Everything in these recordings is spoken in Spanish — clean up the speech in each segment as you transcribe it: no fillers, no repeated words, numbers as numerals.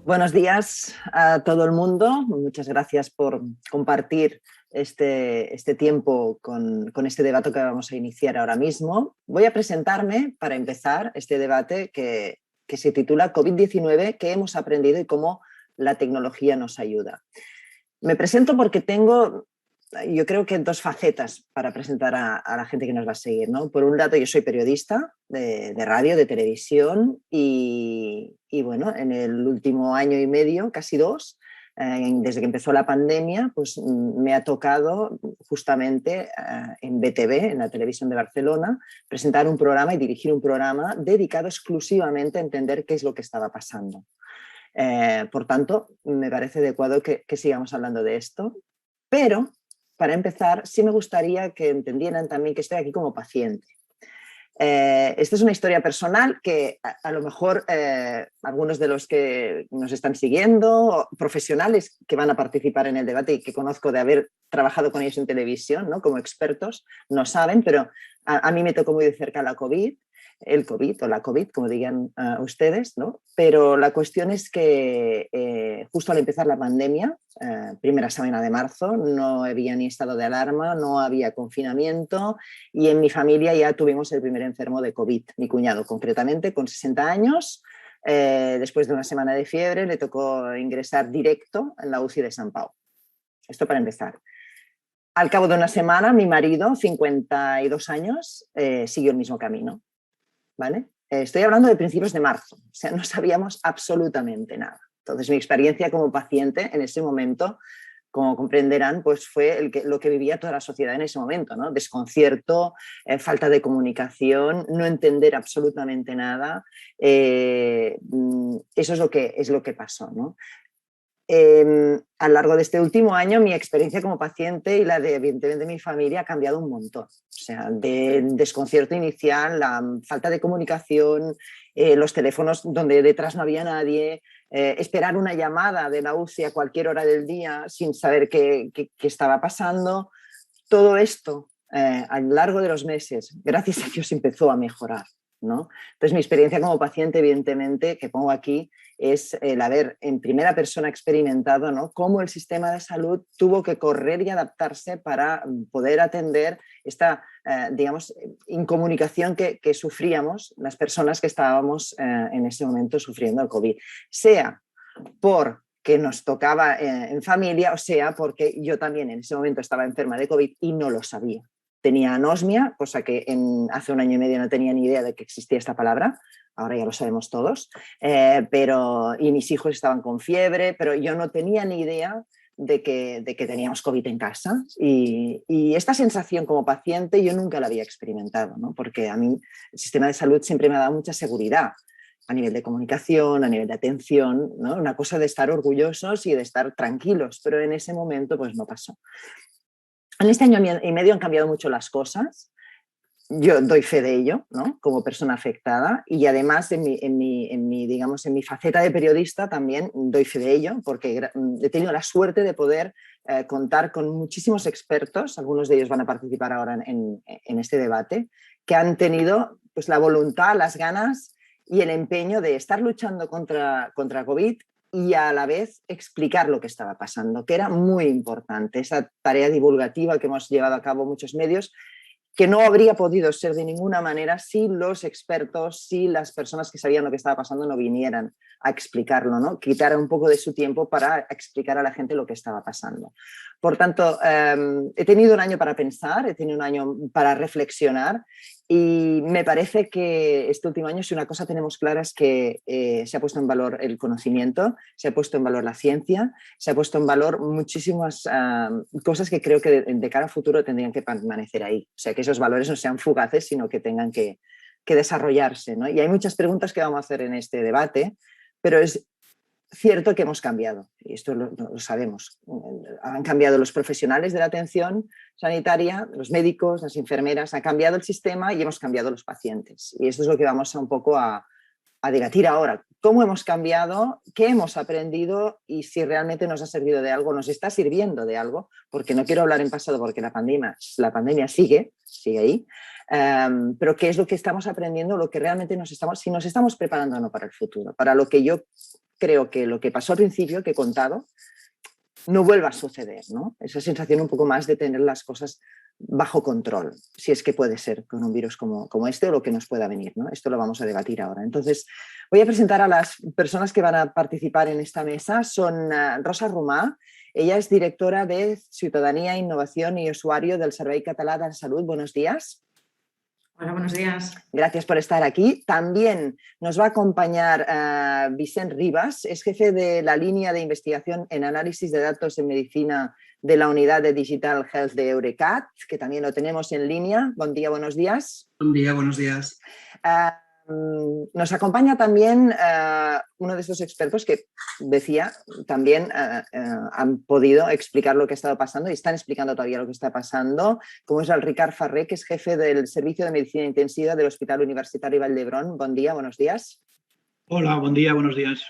Buenos días a todo el mundo. Muchas gracias por compartir este tiempo con este debate que vamos a iniciar ahora mismo. Voy a presentarme para empezar este debate que se titula COVID-19, ¿qué hemos aprendido y cómo la tecnología nos ayuda? Me presento porque tengo, yo creo que dos facetas para presentar a la gente que nos va a seguir, ¿no? Por un lado, yo soy periodista de radio, de televisión y bueno, en el último año y medio, casi dos, desde que empezó la pandemia, pues me ha tocado justamente en BTV, en la televisión de Barcelona, presentar un programa y dirigir un programa dedicado exclusivamente a entender qué es lo que estaba pasando. Por tanto, me parece adecuado que sigamos hablando de esto, pero para empezar, sí me gustaría que entendieran también que estoy aquí como paciente. Esta es una historia personal que a lo mejor algunos de los que nos están siguiendo, profesionales que van a participar en el debate y que conozco de haber trabajado con ellos en televisión, ¿no? Como expertos, no saben, pero a mí me tocó muy de cerca la COVID, el COVID o la COVID, como digan ustedes, ¿no? Pero la cuestión es que justo al empezar la pandemia, primera semana de marzo, no había ni estado de alarma, no había confinamiento y en mi familia ya tuvimos el primer enfermo de COVID, mi cuñado concretamente, con 60 años. Después de una semana de fiebre le tocó ingresar directo en la UCI de San Pau. Esto para empezar. Al cabo de una semana, mi marido, 52 años, siguió el mismo camino. ¿Vale? Estoy hablando de principios de marzo, o sea, no sabíamos absolutamente nada. Entonces, mi experiencia como paciente en ese momento, como comprenderán, pues fue lo que vivía toda la sociedad en ese momento, ¿no? Desconcierto, falta de comunicación, no entender absolutamente nada. Eso es lo que pasó, ¿no? A lo largo de este último año mi experiencia como paciente y la de evidentemente mi familia ha cambiado un montón. O sea, de desconcierto inicial, la falta de comunicación, los teléfonos donde detrás no había nadie, esperar una llamada de la UCI a cualquier hora del día sin saber qué estaba pasando. Todo esto a lo largo de los meses, gracias a Dios, empezó a mejorar, ¿no? Entonces, mi experiencia como paciente, evidentemente, que pongo aquí, es el haber en primera persona experimentado, ¿no?, cómo el sistema de salud tuvo que correr y adaptarse para poder atender esta, digamos, incomunicación que sufríamos las personas que estábamos en ese momento sufriendo el COVID. Sea por que nos tocaba en familia, o sea, porque yo también en ese momento estaba enferma de COVID y no lo sabía. Tenía anosmia, cosa que hace un año y medio no tenía ni idea de que existía esta palabra, ahora ya lo sabemos todos, y mis hijos estaban con fiebre, pero yo no tenía ni idea de que teníamos COVID en casa y esta sensación como paciente yo nunca la había experimentado, ¿no? Porque a mí el sistema de salud siempre me ha dado mucha seguridad a nivel de comunicación, a nivel de atención, ¿no? Una cosa de estar orgullosos y de estar tranquilos, pero en ese momento pues no pasó. En este año y medio han cambiado mucho las cosas. Yo doy fe de ello, ¿no?, como persona afectada, y además digamos, en mi faceta de periodista también doy fe de ello, porque he tenido la suerte de poder contar con muchísimos expertos, algunos de ellos van a participar ahora en este debate, que han tenido pues, la voluntad, las ganas y el empeño de estar luchando contra COVID y a la vez explicar lo que estaba pasando, que era muy importante, esa tarea divulgativa que hemos llevado a cabo muchos medios, que no habría podido ser de ninguna manera si los expertos, si las personas que sabían lo que estaba pasando no vinieran a explicarlo, ¿no? Quitaran un poco de su tiempo para explicar a la gente lo que estaba pasando. Por tanto, he tenido un año para pensar, he tenido un año para reflexionar y me parece que este último año, si una cosa tenemos clara, es que se ha puesto en valor el conocimiento, se ha puesto en valor la ciencia, se ha puesto en valor muchísimas cosas que creo que de cara a futuro tendrían que permanecer ahí. O sea, que esos valores no sean fugaces, sino que tengan que desarrollarse, ¿no? Y hay muchas preguntas que vamos a hacer en este debate, pero es cierto que hemos cambiado, y esto lo sabemos. Han cambiado los profesionales de la atención sanitaria, los médicos, las enfermeras, ha cambiado el sistema y hemos cambiado los pacientes. Y esto es lo que vamos un poco a debatir ahora. ¿Cómo hemos cambiado? ¿Qué hemos aprendido? Y si realmente nos ha servido de algo, nos está sirviendo de algo, porque no quiero hablar en pasado porque la pandemia sigue ahí, pero ¿qué es lo que estamos aprendiendo? Lo que realmente si nos estamos preparando o no para el futuro, para lo que yo creo que lo que pasó al principio, que he contado, no vuelva a suceder, ¿no? Esa sensación un poco más de tener las cosas bajo control, si es que puede ser con un virus como este o lo que nos pueda venir, ¿no? Esto lo vamos a debatir ahora. Entonces, voy a presentar a las personas que van a participar en esta mesa. Son Rosa Romà, ella es directora de Ciutadania, Innovación y Usuario del Servei Català de Salut. Buenos días. Hola, buenos días. Gracias por estar aquí. También nos va a acompañar Vicent Ribas, es jefe de la línea de investigación en análisis de datos en medicina de la unidad de Digital Health de Eurecat, que también lo tenemos en línea. Buen día, buenos días. Buen día, buenos días. Nos acompaña también uno de estos expertos que decía también han podido explicar lo que ha estado pasando y están explicando todavía lo que está pasando, como es el Ricard Ferrer, que es jefe del Servicio de Medicina Intensiva del Hospital Universitario Vall d'Hebron. Buen día, buenos días. Hola, buen día, buenos días.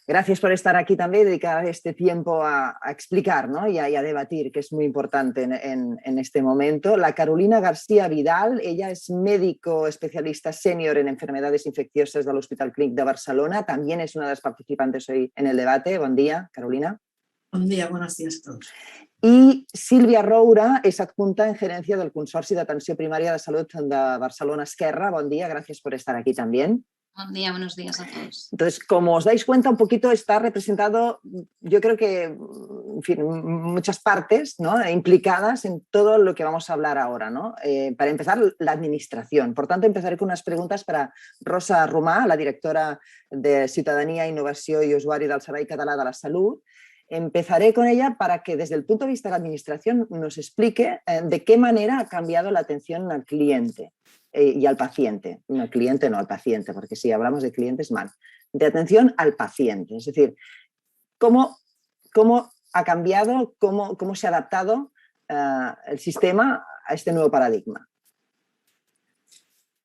Gracias por estar aquí también y dedicar este tiempo a explicar, ¿no? y a debatir, que es muy importante en este momento. La Carolina García Vidal, ella es médico especialista senior en enfermedades infecciosas del Hospital Clínic de Barcelona. También es una de las participantes hoy en el debate. Buen día, Carolina. Buen día, buenos días a todos. I Sílvia Roura és adjunta en gerència del Consorci d'Atenció Primària de Salut de Barcelona Esquerra. Bon dia, gracias por estar aquí también. Buen día, buenos días a todos. Entonces, como os dais cuenta, un poquito está representado, yo creo que, en fin, muchas partes, ¿no?, implicadas en todo lo que vamos a hablar ahora, ¿no? Para empezar, la administración. Por tanto, empezaré con unas preguntas para Rosa Romà, la directora de Ciutadania, Innovació i Usuari del Servei Català de la Salut. Empezaré con ella para que desde el punto de vista de la administración nos explique de qué manera ha cambiado la atención al cliente y al paciente. No al cliente, no al paciente, porque si hablamos de clientes, mal. De atención al paciente. Es decir, cómo ha cambiado, cómo se ha adaptado el sistema a este nuevo paradigma.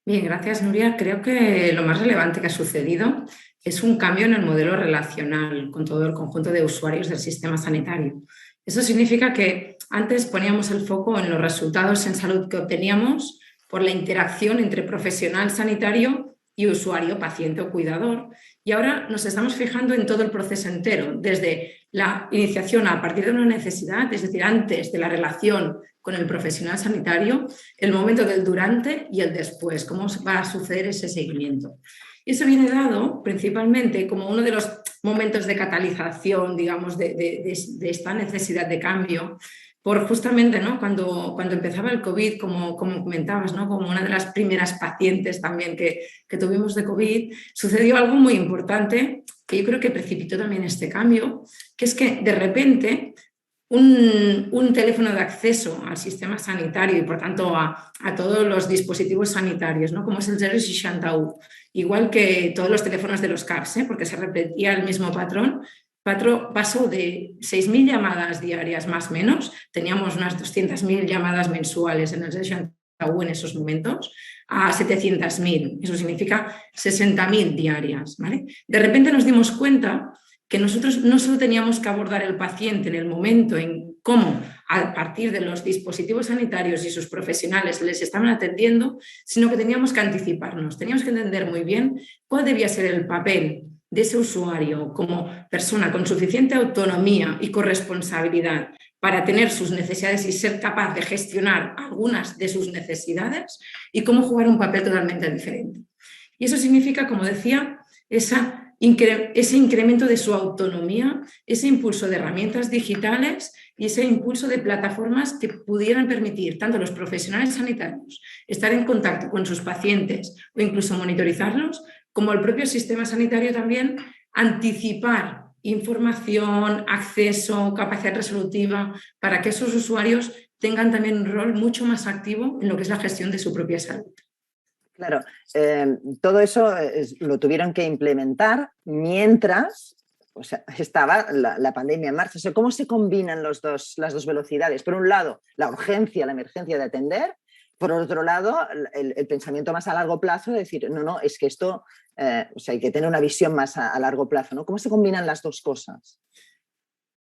Bien, gracias, Nuria. Creo que lo más relevante que ha sucedido es un cambio en el modelo relacional con todo el conjunto de usuarios del sistema sanitario. Eso significa que antes poníamos el foco en los resultados en salud que obteníamos por la interacción entre profesional sanitario y usuario, paciente o cuidador. Y ahora nos estamos fijando en todo el proceso entero, desde la iniciación a partir de una necesidad, es decir, antes de la relación con el profesional sanitario, el momento del durante y el después, cómo va a suceder ese seguimiento. Y eso viene dado principalmente como uno de los momentos de catalización, digamos, de esta necesidad de cambio, por justamente, ¿no?, cuando empezaba el COVID, como comentabas, ¿no?, como una de las primeras pacientes también que tuvimos de COVID, sucedió algo muy importante que yo creo que precipitó también este cambio, que es que de repente un teléfono de acceso al sistema sanitario y por tanto a todos los dispositivos sanitarios, ¿no?, como es el 061, igual que todos los teléfonos de los CAPs, porque se repetía el mismo patrón, pasó de 6.000 llamadas diarias más o menos, teníamos unas 200.000 llamadas mensuales en el 61 en esos momentos, a 700.000, eso significa 60.000 diarias, ¿vale? De repente nos dimos cuenta que nosotros no solo teníamos que abordar el paciente en el momento en cómo, a partir de los dispositivos sanitarios y sus profesionales les estaban atendiendo, sino que teníamos que anticiparnos, teníamos que entender muy bien cuál debía ser el papel de ese usuario como persona con suficiente autonomía y corresponsabilidad para tener sus necesidades y ser capaz de gestionar algunas de sus necesidades y cómo jugar un papel totalmente diferente. Y eso significa, como decía, ese incremento de su autonomía, ese impulso de herramientas digitales y ese impulso de plataformas que pudieran permitir tanto a los profesionales sanitarios estar en contacto con sus pacientes o incluso monitorizarlos, como el propio sistema sanitario también anticipar información, acceso, capacidad resolutiva, para que esos usuarios tengan también un rol mucho más activo en lo que es la gestión de su propia salud. Claro, todo eso lo tuvieron que implementar mientras estaba la pandemia en marcha. O sea, ¿cómo se combinan las dos velocidades? Por un lado, la urgencia, la emergencia de atender. Por otro lado, el pensamiento más a largo plazo de decir, no, es que esto, hay que tener una visión más a largo plazo, ¿no? ¿Cómo se combinan las dos cosas?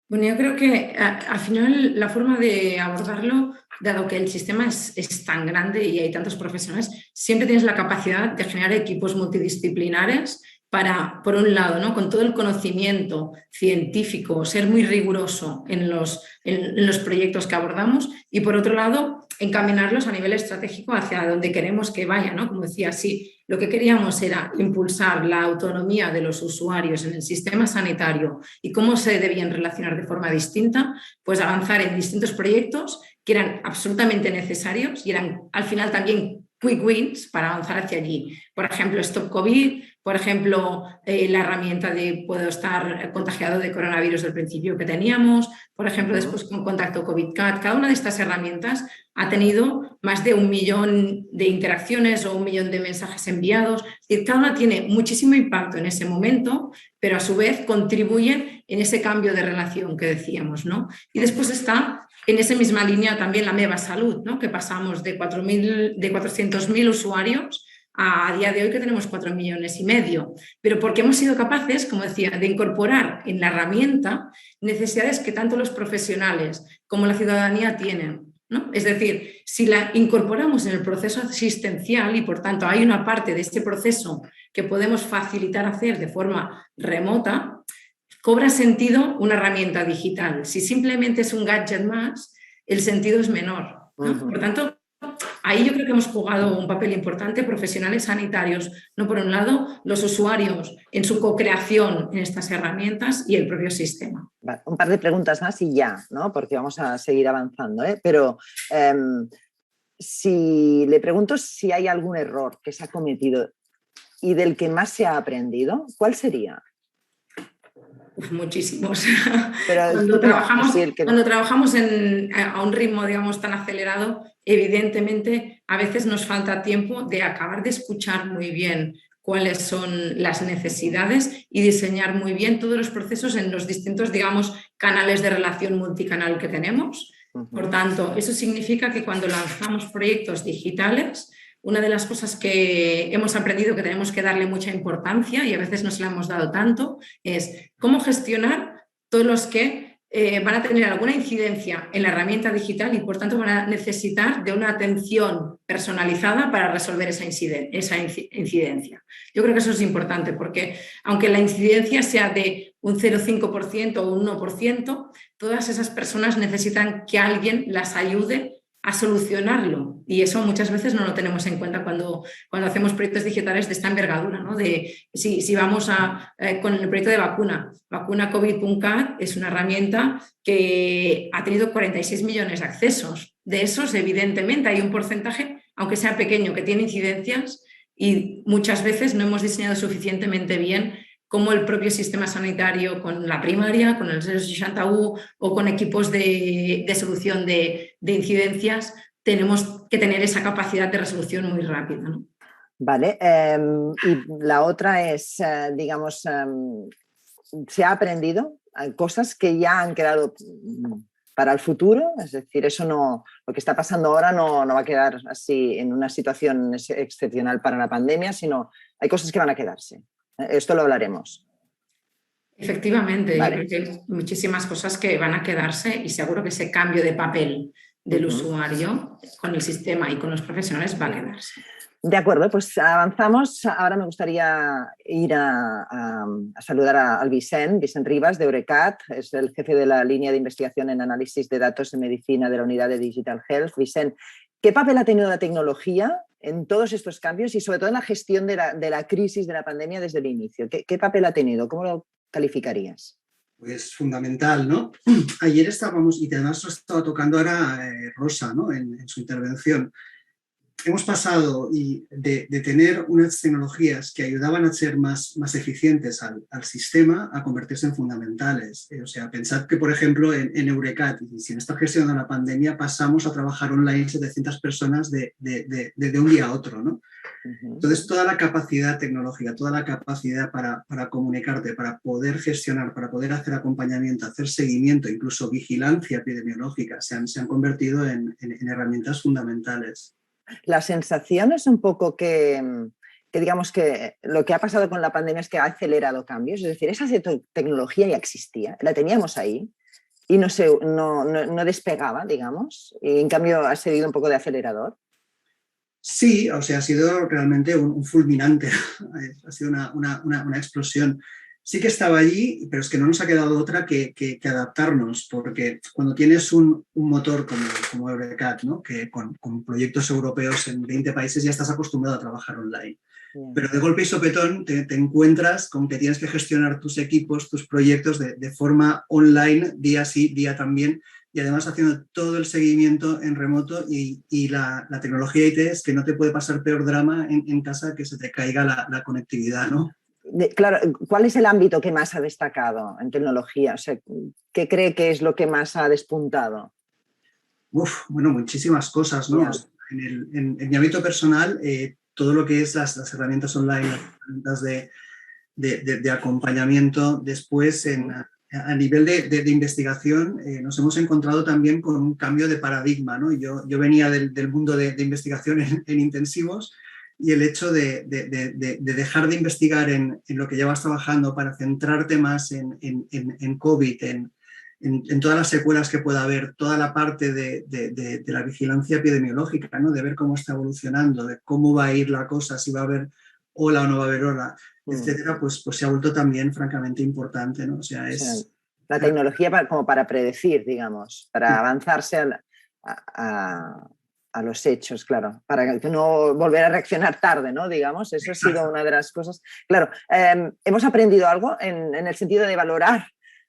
Bueno, yo creo que al final la forma de abordarlo, dado que el sistema es tan grande y hay tantos profesionales, siempre tienes la capacidad de generar equipos multidisciplinares para, por un lado, ¿no?, con todo el conocimiento científico, ser muy riguroso en los proyectos que abordamos y, por otro lado, encaminarlos a nivel estratégico hacia donde queremos que vayan, ¿no? Como decía, sí, lo que queríamos era impulsar la autonomía de los usuarios en el sistema sanitario y cómo se debían relacionar de forma distinta, pues avanzar en distintos proyectos que eran absolutamente necesarios y eran al final también quick wins para avanzar hacia allí. Por ejemplo, Stop COVID, por ejemplo, la herramienta de puedo estar contagiado de coronavirus del principio que teníamos, por ejemplo, después con Contacto COVID-CAT. Cada una de estas herramientas ha tenido más de 1 millón de interacciones o 1 millón de mensajes enviados. Y cada una tiene muchísimo impacto en ese momento, pero a su vez contribuyen en ese cambio de relación que decíamos, ¿no? Y después está en esa misma línea también la Meva Salud, ¿no?, que pasamos de 400.000 usuarios a día de hoy que tenemos 4,5 millones, pero porque hemos sido capaces, como decía, de incorporar en la herramienta necesidades que tanto los profesionales como la ciudadanía tienen, ¿no? Es decir, si la incorporamos en el proceso asistencial y por tanto hay una parte de este proceso que podemos facilitar hacer de forma remota, cobra sentido una herramienta digital. Si simplemente es un gadget más, el sentido es menor, ¿no? Por tanto, ahí yo creo que hemos jugado un papel importante, profesionales sanitarios, no por un lado, los usuarios en su co-creación en estas herramientas y el propio sistema. Vale, un par de preguntas más y ya, ¿no?, porque vamos a seguir avanzando, ¿eh? Pero si le pregunto si hay algún error que se ha cometido y del que más se ha aprendido, ¿cuál sería? Muchísimos. Pero Cuando trabajamos, sí, cuando trabajamos a un ritmo, digamos, tan acelerado, evidentemente a veces nos falta tiempo de acabar de escuchar muy bien cuáles son las necesidades y diseñar muy bien todos los procesos en los distintos, digamos, canales de relación multicanal que tenemos. Por tanto, eso significa que cuando lanzamos proyectos digitales, una de las cosas que hemos aprendido que tenemos que darle mucha importancia y a veces no se la hemos dado tanto es cómo gestionar todos los que van a tener alguna incidencia en la herramienta digital y por tanto van a necesitar de una atención personalizada para resolver esa incidencia. Yo creo que eso es importante porque aunque la incidencia sea de un 0,5% o un 1%, todas esas personas necesitan que alguien las ayude a solucionarlo y eso muchas veces no lo tenemos en cuenta cuando hacemos proyectos digitales de esta envergadura, ¿no? De si vamos con el proyecto de vacuna COVID.CAT es una herramienta que ha tenido 46 millones de accesos. De esos, evidentemente, hay un porcentaje, aunque sea pequeño, que tiene incidencias y muchas veces no hemos diseñado suficientemente bien cómo el propio sistema sanitario con la primaria, con el 061 o con equipos de solución de incidencias, tenemos que tener esa capacidad de resolución muy rápida, ¿no? Vale, y la otra es, digamos, ¿se ha aprendido? Hay cosas que ya han quedado para el futuro, es decir, eso no, lo que está pasando ahora no va a quedar así en una situación excepcional para la pandemia, sino hay cosas que van a quedarse. Esto lo hablaremos. Efectivamente, ¿vale? Yo creo que hay muchísimas cosas que van a quedarse y seguro que ese cambio de papel del usuario con el sistema y con los profesionales va a quedarse. De acuerdo, pues avanzamos. Ahora me gustaría ir a saludar al Vicent Rivas de Eurecat, es el jefe de la línea de investigación en análisis de datos en medicina de la unidad de Digital Health. Vicent, ¿qué papel ha tenido la tecnología en todos estos cambios y sobre todo en la gestión de la crisis de la pandemia desde el inicio? ¿Qué papel ha tenido? ¿Cómo lo calificarías? Pues fundamental, ¿no? Ayer estábamos, y además lo estaba tocando ahora Rosa, ¿no?, en su intervención. Hemos pasado de tener unas tecnologías que ayudaban a ser más eficientes al sistema a convertirse en fundamentales. O sea, pensad que, por ejemplo, en Eurecat, y si en esta gestión de la pandemia pasamos a trabajar online 700 personas de un día a otro, ¿no? Entonces, toda la capacidad tecnológica, toda la capacidad para comunicarte, para poder gestionar, para poder hacer acompañamiento, hacer seguimiento, incluso vigilancia epidemiológica, se han convertido en herramientas fundamentales. La sensación es un poco que digamos que lo que ha pasado con la pandemia es que ha acelerado cambios, es decir, esa tecnología ya existía, la teníamos ahí y no despegaba, digamos, y en cambio ha servido un poco de acelerador. Sí, o sea, ha sido realmente un fulminante, ha sido una explosión. Sí que estaba allí, pero es que no nos ha quedado otra que adaptarnos, porque cuando tienes un motor como Eurecat, ¿no? Que con proyectos europeos en 20 países ya estás acostumbrado a trabajar online. Pero de golpe y sopetón te encuentras con que tienes que gestionar tus equipos, tus proyectos de forma online, día sí, día también, y además haciendo todo el seguimiento en remoto y la tecnología IT es que no te puede pasar peor drama en casa que se te caiga la conectividad, ¿no? Claro, ¿cuál es el ámbito que más ha destacado en tecnología? O sea, ¿qué cree que es lo que más ha despuntado? Bueno, muchísimas cosas, ¿no? Yeah. En mi ámbito personal, todo lo que es las herramientas online, las herramientas de acompañamiento, después a nivel de investigación nos hemos encontrado también con un cambio de paradigma, ¿no? Yo venía del mundo de investigación en intensivos y el hecho de dejar de investigar en lo que llevas trabajando para centrarte más en COVID, en todas las secuelas que pueda haber, toda la parte de la vigilancia epidemiológica, ¿no? De ver cómo está evolucionando, de cómo va a ir la cosa, si va a haber ola o no va a haber ola, etcétera, pues se ha vuelto también francamente importante, ¿no? O sea, es... La tecnología como para predecir, digamos, para avanzarse a los hechos, claro, para no volver a reaccionar tarde, ¿no? Digamos, eso ha sido una de las cosas. Claro, hemos aprendido algo en el sentido de valorar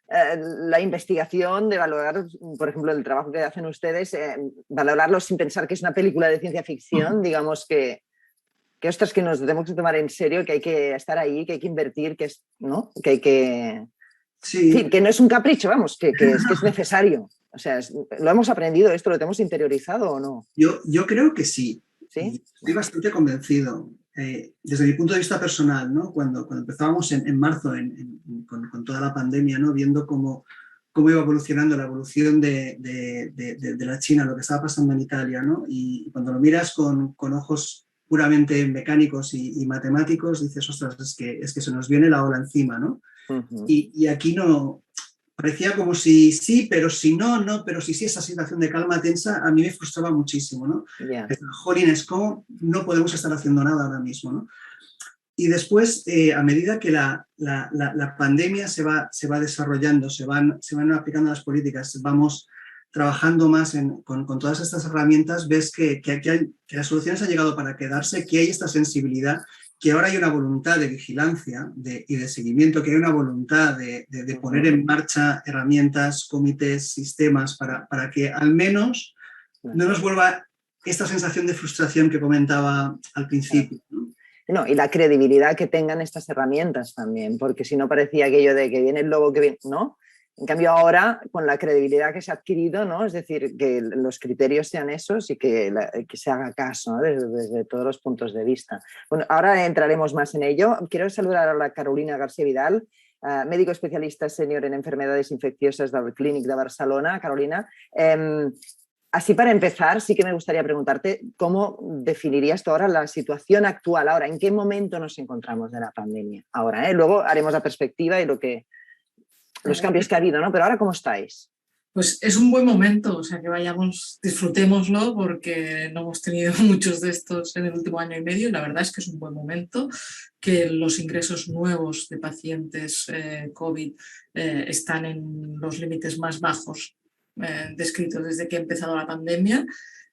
la investigación, de valorar, por ejemplo, el trabajo que hacen ustedes, valorarlo sin pensar que es una película de ciencia ficción, digamos que ostras, que nos tenemos que tomar en serio, que hay que estar ahí, que hay que invertir, que es, ¿no? Que hay que... Sí. En fin, que no es un capricho, vamos, que es necesario. O sea, ¿lo hemos aprendido esto? ¿Lo tenemos interiorizado o no? Yo creo que sí. ¿Sí? Estoy bastante convencido. Desde mi punto de vista personal, ¿no? Cuando empezábamos en marzo con toda la pandemia, ¿no? Viendo cómo iba evolucionando la evolución de la China, lo que estaba pasando en Italia, ¿no? Y cuando lo miras con ojos puramente mecánicos y matemáticos, dices, ostras, es que se nos viene la ola encima, ¿no? Y aquí no, parecía como si sí, pero si no, no, pero si sí, esa situación de calma tensa a mí me frustraba muchísimo, ¿no? Yeah. Jolines, ¿cómo no podemos estar haciendo nada ahora mismo, ¿no? Y después, a medida que la pandemia se va desarrollando, se van aplicando las políticas, vamos trabajando más con todas estas herramientas, ves que las soluciones han llegado para quedarse, que hay esta sensibilidad, que ahora hay una voluntad de vigilancia y de seguimiento, que hay una voluntad de poner en marcha herramientas, comités, sistemas, para que al menos no nos vuelva esta sensación de frustración que comentaba al principio, ¿no? No, y la credibilidad que tengan estas herramientas también, porque si no parecía aquello de que viene el lobo que viene, ¿no? En cambio ahora, con la credibilidad que se ha adquirido, ¿no? Es decir, que los criterios sean esos y que se haga caso, ¿no? desde todos los puntos de vista. Bueno, ahora entraremos más en ello. Quiero saludar a la Carolina García Vidal, médico especialista senior en enfermedades infecciosas del Clínic de Barcelona. Carolina, así para empezar, sí que me gustaría preguntarte cómo definirías tú ahora la situación actual, ahora, en qué momento nos encontramos de la pandemia ahora, ¿eh? Luego haremos la perspectiva y los cambios que ha habido, ¿no? Pero ahora, ¿cómo estáis? Pues es un buen momento, o sea, que vayamos, disfrutémoslo porque no hemos tenido muchos de estos en el último año y medio y la verdad es que es un buen momento, que los ingresos nuevos de pacientes COVID están en los límites más bajos descritos desde que ha empezado la pandemia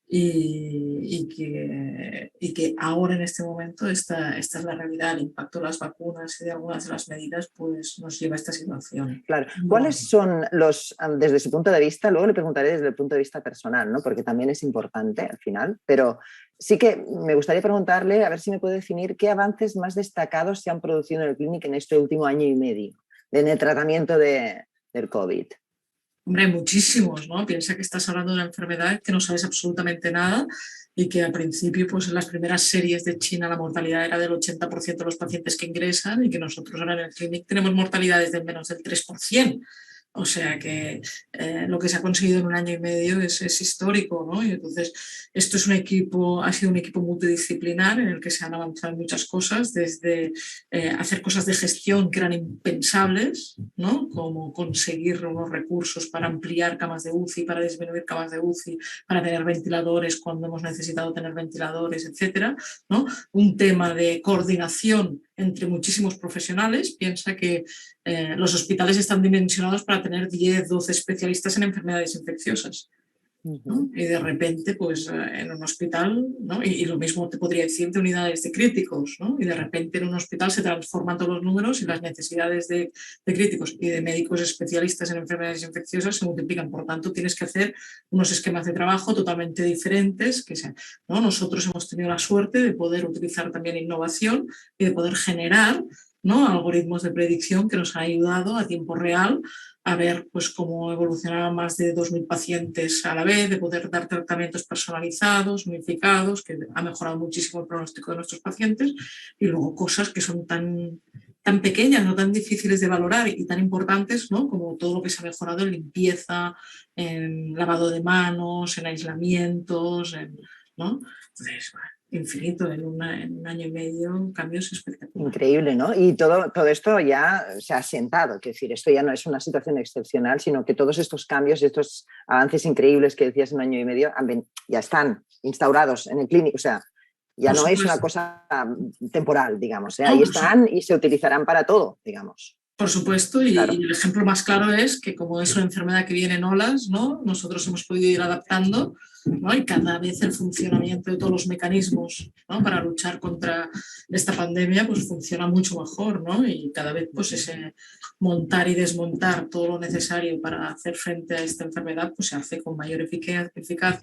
y que ahora en este momento esta es la realidad. El impacto de las vacunas y de algunas de las medidas pues nos lleva a esta situación. Claro. ¿Cuáles son desde su punto de vista, luego le preguntaré desde el punto de vista personal, ¿no? Porque también es importante al final, pero sí que me gustaría preguntarle, a ver si me puede definir qué avances más destacados se han producido en el Clínic en este último año y medio en el tratamiento del COVID. Hombre, muchísimos, ¿no? Piensa que estás hablando de una enfermedad que no sabes absolutamente nada y que al principio, pues en las primeras series de China la mortalidad era del 80% de los pacientes que ingresan y que nosotros ahora en el Clínic tenemos mortalidades de menos del 3%. O sea que lo que se ha conseguido en un año y medio es histórico, ¿no? Y entonces esto es ha sido un equipo multidisciplinar en el que se han avanzado muchas cosas, desde hacer cosas de gestión que eran impensables, ¿no? Como conseguir unos recursos para ampliar camas de UCI, para disminuir camas de UCI, para tener ventiladores cuando hemos necesitado tener ventiladores, etcétera, ¿no? Un tema de coordinación entre muchísimos profesionales. Piensa que los hospitales están dimensionados para tener 10, 12 especialistas en enfermedades infecciosas, ¿no? Y de repente, pues en un hospital, ¿no? Y lo mismo te podría decir de unidades de críticos, ¿no? Y de repente en un hospital se transforman todos los números y las necesidades de críticos y de médicos especialistas en enfermedades infecciosas se multiplican. Por tanto, tienes que hacer unos esquemas de trabajo totalmente diferentes, ¿no? Nosotros hemos tenido la suerte de poder utilizar también innovación y de poder generar, ¿no? Algoritmos de predicción que nos han ayudado a tiempo real a ver pues, cómo evolucionaban más de 2.000 pacientes a la vez, de poder dar tratamientos personalizados, unificados, que ha mejorado muchísimo el pronóstico de nuestros pacientes, y luego cosas que son tan pequeñas, no tan difíciles de valorar y tan importantes, ¿no? Como todo lo que se ha mejorado en limpieza, en lavado de manos, en aislamientos, ¿no? Entonces, bueno, infinito, en un año y medio, cambios espectaculares. Increíble, ¿no? Y todo esto ya se ha asentado, es decir, esto ya no es una situación excepcional, sino que todos estos cambios y estos avances increíbles que decías en un año y medio ya están instaurados en el clínico, o sea, ya no es una cosa temporal, digamos, ahí están y se utilizarán para todo, digamos. Por supuesto, y claro. el ejemplo más claro es que como es una enfermedad que viene en olas, ¿no? Nosotros hemos podido ir adaptando, ¿no? Y cada vez el funcionamiento de todos los mecanismos, ¿no? Para luchar contra esta pandemia pues funciona mucho mejor, ¿no? Y cada vez pues ese montar y desmontar todo lo necesario para hacer frente a esta enfermedad pues se hace con mayor eficacia,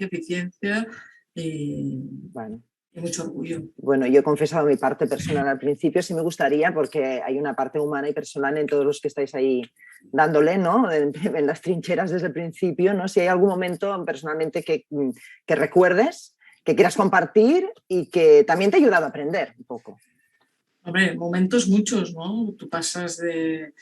eficiencia y... Bueno. Y mucho orgullo. Bueno, yo he confesado mi parte personal al principio, sí me gustaría, porque hay una parte humana y personal en todos los que estáis ahí dándole, ¿no? En las trincheras desde el principio, ¿no? Si hay algún momento personalmente que recuerdes, que quieras compartir y que también te ha ayudado a aprender un poco. Hombre, momentos muchos, ¿no? Tú pasas de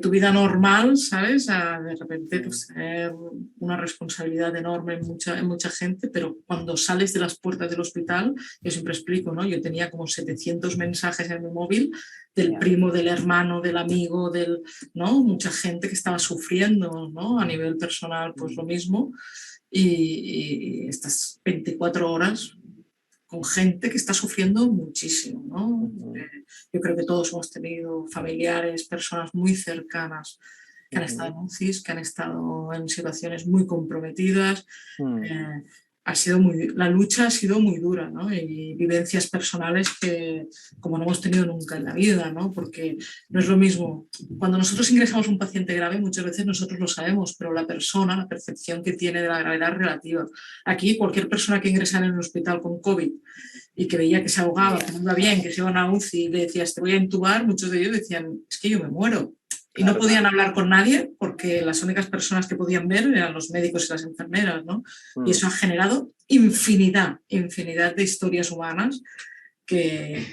tu vida normal, ¿sabes? A de repente pues, tener una responsabilidad enorme en mucha gente, pero cuando sales de las puertas del hospital, yo siempre explico, ¿no? Yo tenía como 700 mensajes en mi móvil del primo, del hermano, del amigo, ¿no? Mucha gente que estaba sufriendo, ¿no? A nivel personal, pues lo mismo. Y estas 24 horas con gente que está sufriendo muchísimo, ¿no? Yo creo que todos hemos tenido familiares, personas muy cercanas que han estado en UCIs, que han estado en situaciones muy comprometidas. La lucha ha sido muy dura, ¿no? Y vivencias personales que como no hemos tenido nunca en la vida, ¿no? Porque no es lo mismo. Cuando nosotros ingresamos a un paciente grave, muchas veces nosotros lo sabemos, pero la persona, la percepción que tiene de la gravedad es relativa. Aquí, cualquier persona que ingresa en el hospital con COVID y que veía que se ahogaba, que no iba bien, que se iba a una UCI y le decías, te voy a intubar, muchos de ellos decían, es que yo me muero. Y no podían hablar con nadie porque las únicas personas que podían ver eran los médicos y las enfermeras, ¿no? Y eso ha generado infinidad de historias humanas que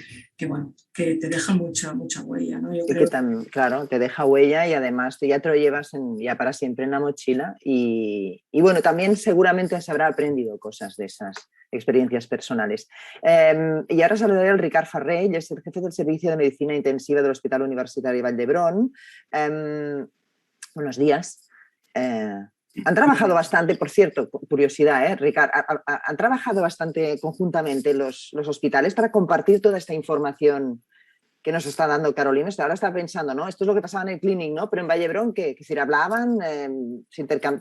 te dejan mucha huella, ¿no? Yo creo claro, te deja huella y además ya te lo llevas ya para siempre en la mochila y bueno, también seguramente se habrá aprendido cosas de esas experiencias personales. Y ahora saludaré al Ricard Farrell, es el jefe del Servicio de Medicina Intensiva del Hospital Universitario Vall d'Hebron. Buenos días. Han trabajado bastante, por cierto, curiosidad, Ricard, han trabajado bastante conjuntamente los hospitales para compartir toda esta información que nos está dando Carolina. Ahora está pensando, ¿no? Esto es lo que pasaba en el clinic, ¿no? Pero en Vall d'Hebron, que si hablaban,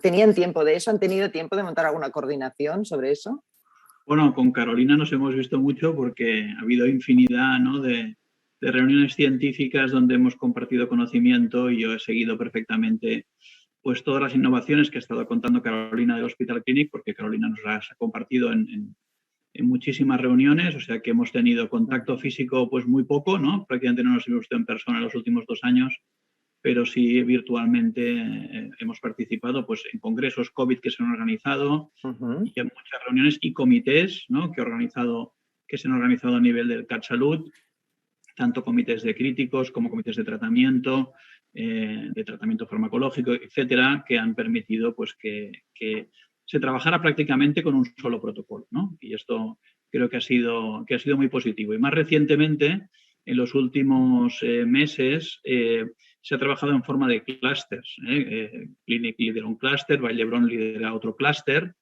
¿tenían tiempo de eso? ¿Han tenido tiempo de montar alguna coordinación sobre eso? Bueno, con Carolina nos hemos visto mucho porque ha habido infinidad, ¿no? de reuniones científicas donde hemos compartido conocimiento y yo he seguido perfectamente pues todas las innovaciones que ha estado contando Carolina del Hospital Clinic, porque Carolina nos las ha compartido en muchísimas reuniones, o sea que hemos tenido contacto físico pues muy poco, ¿no? Prácticamente no nos hemos visto en persona en los últimos 2 años, pero sí virtualmente hemos participado pues, en congresos COVID que se han organizado y en muchas reuniones y comités, ¿no? que se han organizado a nivel del CatSalut, tanto comités de críticos como comités de tratamiento, de tratamiento farmacológico, etcétera, que han permitido pues, que se trabajara prácticamente con un solo protocolo, ¿no? Y esto creo que ha sido muy positivo. Y más recientemente, en los últimos meses, se ha trabajado en forma de clústeres. Clinic lidera un clúster, Vall d'Hebron lidera otro clúster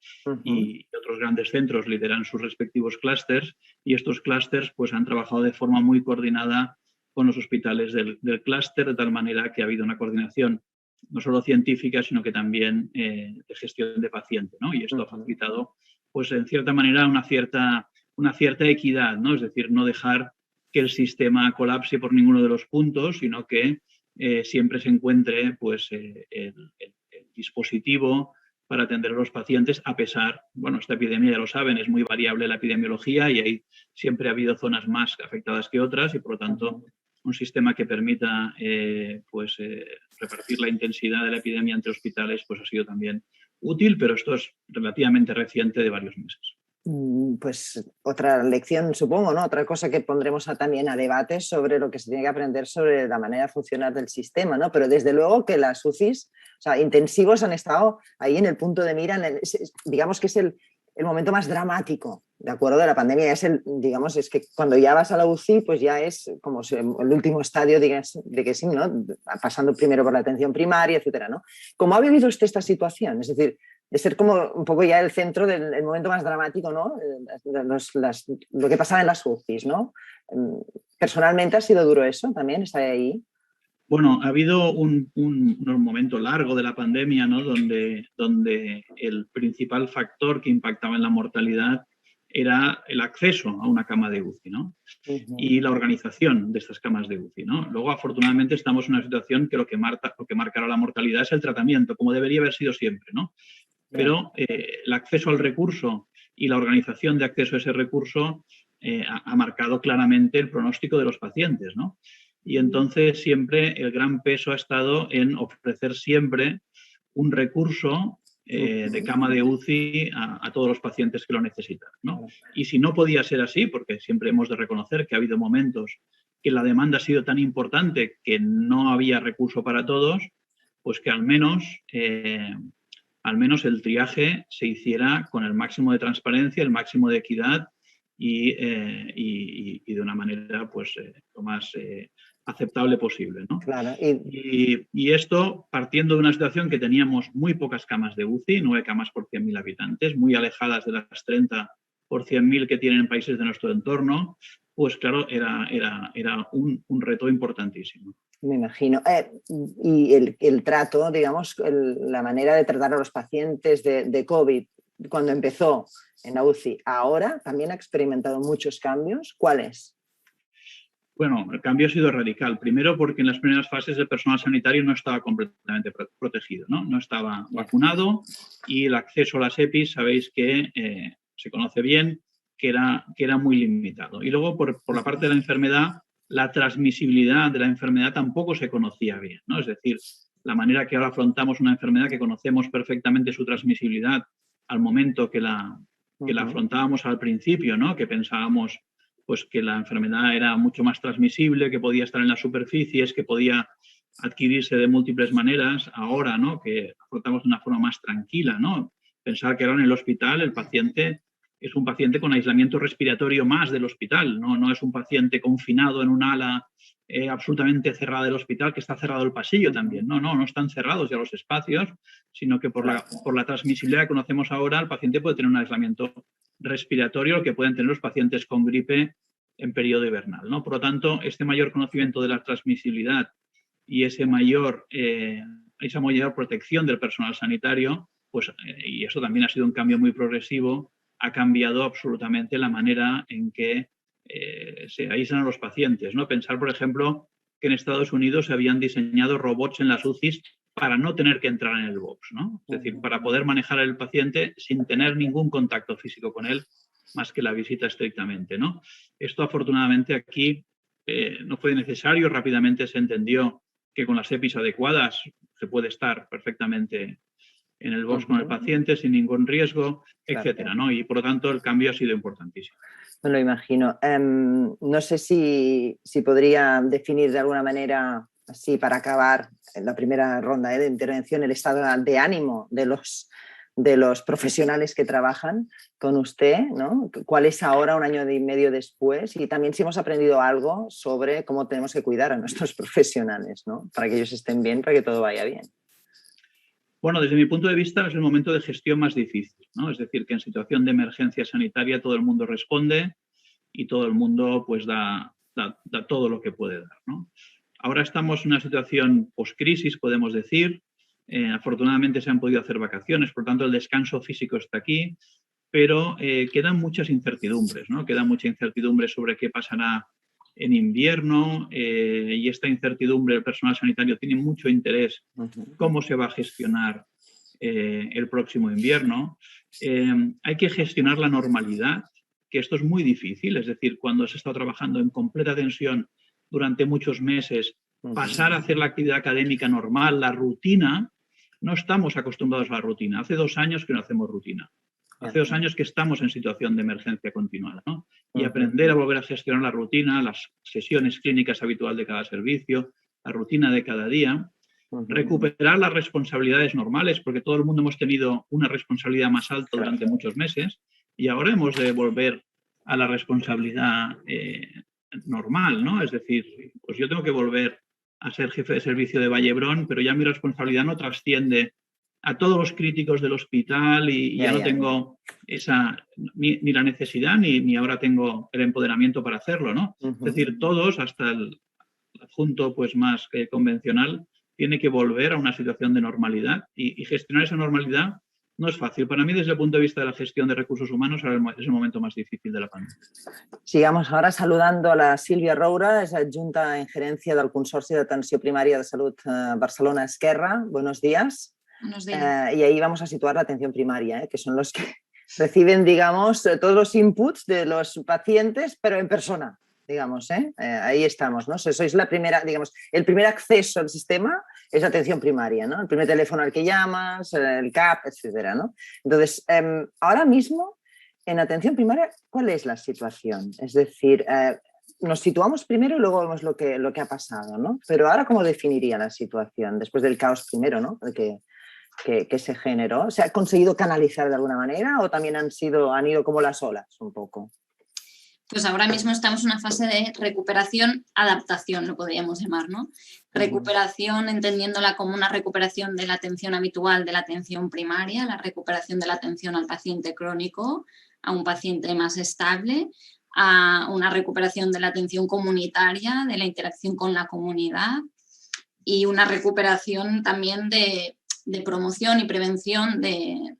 y otros grandes centros lideran sus respectivos clústeres, y estos clústeres pues, han trabajado de forma muy coordinada con los hospitales del clúster, de tal manera que ha habido una coordinación no solo científica, sino que también de gestión de paciente, ¿no? Y esto ha facilitado, pues en cierta manera, una cierta equidad, ¿no? Es decir, no dejar que el sistema colapse por ninguno de los puntos, sino que siempre se encuentre pues, el dispositivo para atender a los pacientes, a pesar, bueno, esta epidemia ya lo saben, es muy variable la epidemiología y siempre ha habido zonas más afectadas que otras y, por lo tanto, un sistema que permita repartir la intensidad de la epidemia entre hospitales pues ha sido también útil, pero esto es relativamente reciente, de varios meses. Pues otra lección, supongo, ¿no? Otra cosa que pondremos también a debate sobre lo que se tiene que aprender sobre la manera de funcionar del sistema, ¿no? Pero desde luego que las UCIs, o sea, intensivos, han estado ahí en el punto de mira, digamos que es el momento más dramático, ¿de acuerdo? De la pandemia. Es que cuando ya vas a la UCI, pues ya es como el último estadio, digamos, de que sí, ¿no? Pasando primero por la atención primaria, etcétera, ¿no? ¿Cómo ha vivido usted esta situación? Es decir, de ser como un poco ya el centro del momento más dramático, ¿no? Lo que pasaba en las UCIs, ¿no? Personalmente, ¿ha sido duro eso también, estar ahí? Bueno, ha habido un momento largo de la pandemia, ¿no? donde el principal factor que impactaba en la mortalidad era el acceso a una cama de UCI, ¿no? Y la organización de estas camas de UCI, ¿no? Luego, afortunadamente, estamos en una situación que lo que marcará la mortalidad es el tratamiento, como debería haber sido siempre, ¿no? Pero el acceso al recurso y la organización de acceso a ese recurso ha marcado claramente el pronóstico de los pacientes, ¿no? Y entonces siempre el gran peso ha estado en ofrecer siempre un recurso de cama de UCI a todos los pacientes que lo necesitan, ¿no? Y si no podía ser así, porque siempre hemos de reconocer que ha habido momentos que la demanda ha sido tan importante que no había recurso para todos, pues que al menos el triaje se hiciera con el máximo de transparencia, el máximo de equidad y de una manera pues, lo más aceptable posible, ¿no? Claro. Y esto partiendo de una situación que teníamos muy pocas camas de UCI, 9 camas por 100.000 habitantes, muy alejadas de las 30 por 100.000 que tienen países de nuestro entorno, pues claro, era un reto importantísimo. Me imagino. Y el trato, digamos, la manera de tratar a los pacientes de COVID, cuando empezó en la UCI, ahora también ha experimentado muchos cambios. ¿Cuáles? Bueno, el cambio ha sido radical. Primero porque en las primeras fases el personal sanitario no estaba completamente protegido, ¿no? No estaba vacunado y el acceso a las EPIs, sabéis que se conoce bien, que era muy limitado. Y luego por la parte de la enfermedad, la transmisibilidad de la enfermedad tampoco se conocía bien, ¿no? Es decir, la manera que ahora afrontamos una enfermedad que conocemos perfectamente su transmisibilidad al momento que la afrontábamos al principio, ¿no? Que pensábamos pues que la enfermedad era mucho más transmisible, que podía estar en las superficies, que podía adquirirse de múltiples maneras. Ahora, ¿no? Que afrontamos de una forma más tranquila, ¿no? Pensar que ahora en el hospital el paciente es un paciente con aislamiento respiratorio más del hospital, no es un paciente confinado en un ala absolutamente cerrada del hospital, que está cerrado el pasillo también. No están cerrados ya los espacios, sino que por la transmisibilidad que conocemos ahora, el paciente puede tener un aislamiento respiratorio que pueden tener los pacientes con gripe en periodo invernal, ¿no? Por lo tanto, este mayor conocimiento de la transmisibilidad y esa mayor protección del personal sanitario, pues, y eso también ha sido un cambio muy progresivo, ha cambiado absolutamente la manera en que se aíslan a los pacientes, ¿no? Pensar, por ejemplo, que en Estados Unidos se habían diseñado robots en las UCIs para no tener que entrar en el box, ¿no? Es decir, para poder manejar al paciente sin tener ningún contacto físico con él, más que la visita estrictamente, ¿no? Esto, afortunadamente, aquí no fue necesario. Rápidamente se entendió que con las EPIs adecuadas se puede estar perfectamente en el box con el paciente sin ningún riesgo, etcétera, ¿no? Y, por lo tanto, el cambio ha sido importantísimo. Me lo imagino. No sé si podría definir de alguna manera así para acabar en la primera ronda de intervención, el estado de ánimo de los profesionales que trabajan con usted, ¿no? ¿Cuál es ahora, un año y medio después? Y también si hemos aprendido algo sobre cómo tenemos que cuidar a nuestros profesionales, ¿no? Para que ellos estén bien, para que todo vaya bien. Bueno, desde mi punto de vista es el momento de gestión más difícil, ¿no? Es decir, que en situación de emergencia sanitaria todo el mundo responde y todo el mundo pues da todo lo que puede dar, ¿no? Ahora estamos en una situación post-crisis, podemos decir. Afortunadamente se han podido hacer vacaciones, por lo tanto el descanso físico está aquí, pero quedan muchas incertidumbres, ¿no? Queda mucha incertidumbre sobre qué pasará en invierno y esta incertidumbre el personal sanitario tiene mucho interés cómo se va a gestionar el próximo invierno. Hay que gestionar la normalidad, que esto es muy difícil, es decir, cuando se está trabajando en completa tensión durante muchos meses, pasar a hacer la actividad académica normal, la rutina, no estamos acostumbrados a la rutina. Hace 2 años que no hacemos rutina. Hace 2 años que estamos en situación de emergencia continuada, ¿no? Y aprender a volver a gestionar la rutina, las sesiones clínicas habituales de cada servicio, la rutina de cada día, recuperar las responsabilidades normales, porque todo el mundo hemos tenido una responsabilidad más alta durante muchos meses y ahora hemos de volver a la responsabilidad normal, ¿no? Es decir, pues yo tengo que volver a ser jefe de servicio de Vallebrón, pero ya mi responsabilidad no trasciende a todos los críticos del hospital y ya no tengo ni la necesidad ni ahora tengo el empoderamiento para hacerlo, ¿no? Es decir, todos, hasta el adjunto pues más convencional, tiene que volver a una situación de normalidad y gestionar esa normalidad no es fácil. Para mí, desde el punto de vista de la gestión de recursos humanos, es el momento más difícil de la pandemia. Sigamos ahora saludando a la Sílvia Roura, es adjunta en gerencia del Consorci d'Atenció Primària de Salut Barcelona Esquerra. Buenos días. Buenos días. Y ahí vamos a situar la atención primaria, que son los que reciben, digamos, todos los inputs de los pacientes, pero en persona, digamos, ahí estamos, ¿no? Sois la primera, digamos, el primer acceso al sistema es la atención primaria, ¿no? El primer teléfono al que llamas, el CAP, etcétera, ¿no? Entonces, ahora mismo, en atención primaria, ¿cuál es la situación? Es decir, nos situamos primero y luego vemos lo que ha pasado, ¿no? Pero ahora, ¿cómo definiría la situación? Después del caos primero, ¿no? Que se generó. ¿Se ha conseguido canalizar de alguna manera o también han ido como las olas un poco? Pues ahora mismo estamos en una fase de recuperación, adaptación, lo podríamos llamar, ¿no? Recuperación, entendiéndola como una recuperación de la atención habitual, de la atención primaria, la recuperación de la atención al paciente crónico, a un paciente más estable, a una recuperación de la atención comunitaria, de la interacción con la comunidad y una recuperación también de promoción y prevención de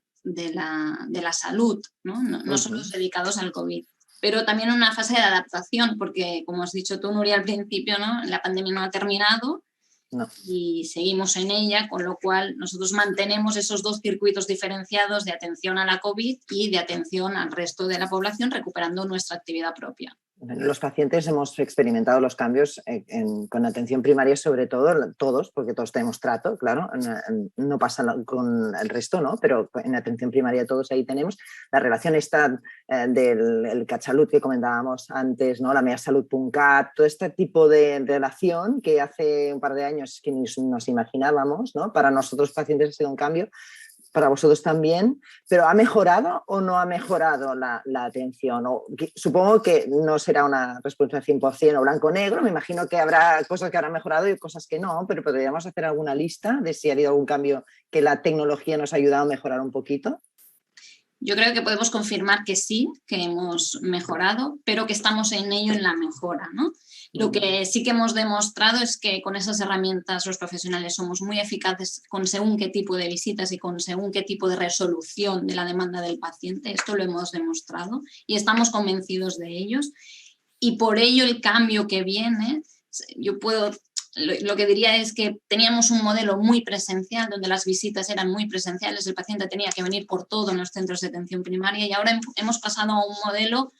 la salud, no solo dedicados al COVID. Pero también una fase de adaptación, porque como has dicho tú, Nuria, al principio, ¿no? La pandemia no ha terminado y seguimos en ella, con lo cual nosotros mantenemos esos 2 circuitos diferenciados de atención a la COVID y de atención al resto de la población, recuperando nuestra actividad propia. Los pacientes hemos experimentado los cambios con atención primaria, sobre todo, todos, porque todos tenemos trato, claro, no pasa con el resto, ¿no? Pero en atención primaria todos ahí tenemos la relación esta del CatSalut que comentábamos antes, ¿no? La measalut.cat, todo este tipo de relación que hace un par de años que ni nos imaginábamos, ¿no? Para nosotros pacientes ha sido un cambio. Para vosotros también, pero ¿ha mejorado o no ha mejorado la atención? Supongo que no será una respuesta 100% o blanco-negro, me imagino que habrá cosas que habrán mejorado y cosas que no, pero ¿podríamos hacer alguna lista de si ha habido algún cambio que la tecnología nos ha ayudado a mejorar un poquito? Yo creo que podemos confirmar que sí, que hemos mejorado, pero que estamos en ello, en la mejora, ¿no? Lo que sí que hemos demostrado es que con esas herramientas los profesionales somos muy eficaces con según qué tipo de visitas y con según qué tipo de resolución de la demanda del paciente. Esto lo hemos demostrado y estamos convencidos de ellos. Y por ello el cambio que viene, lo que diría es que teníamos un modelo muy presencial, donde las visitas eran muy presenciales, el paciente tenía que venir por todos los centros de atención primaria y ahora hemos pasado a un modelo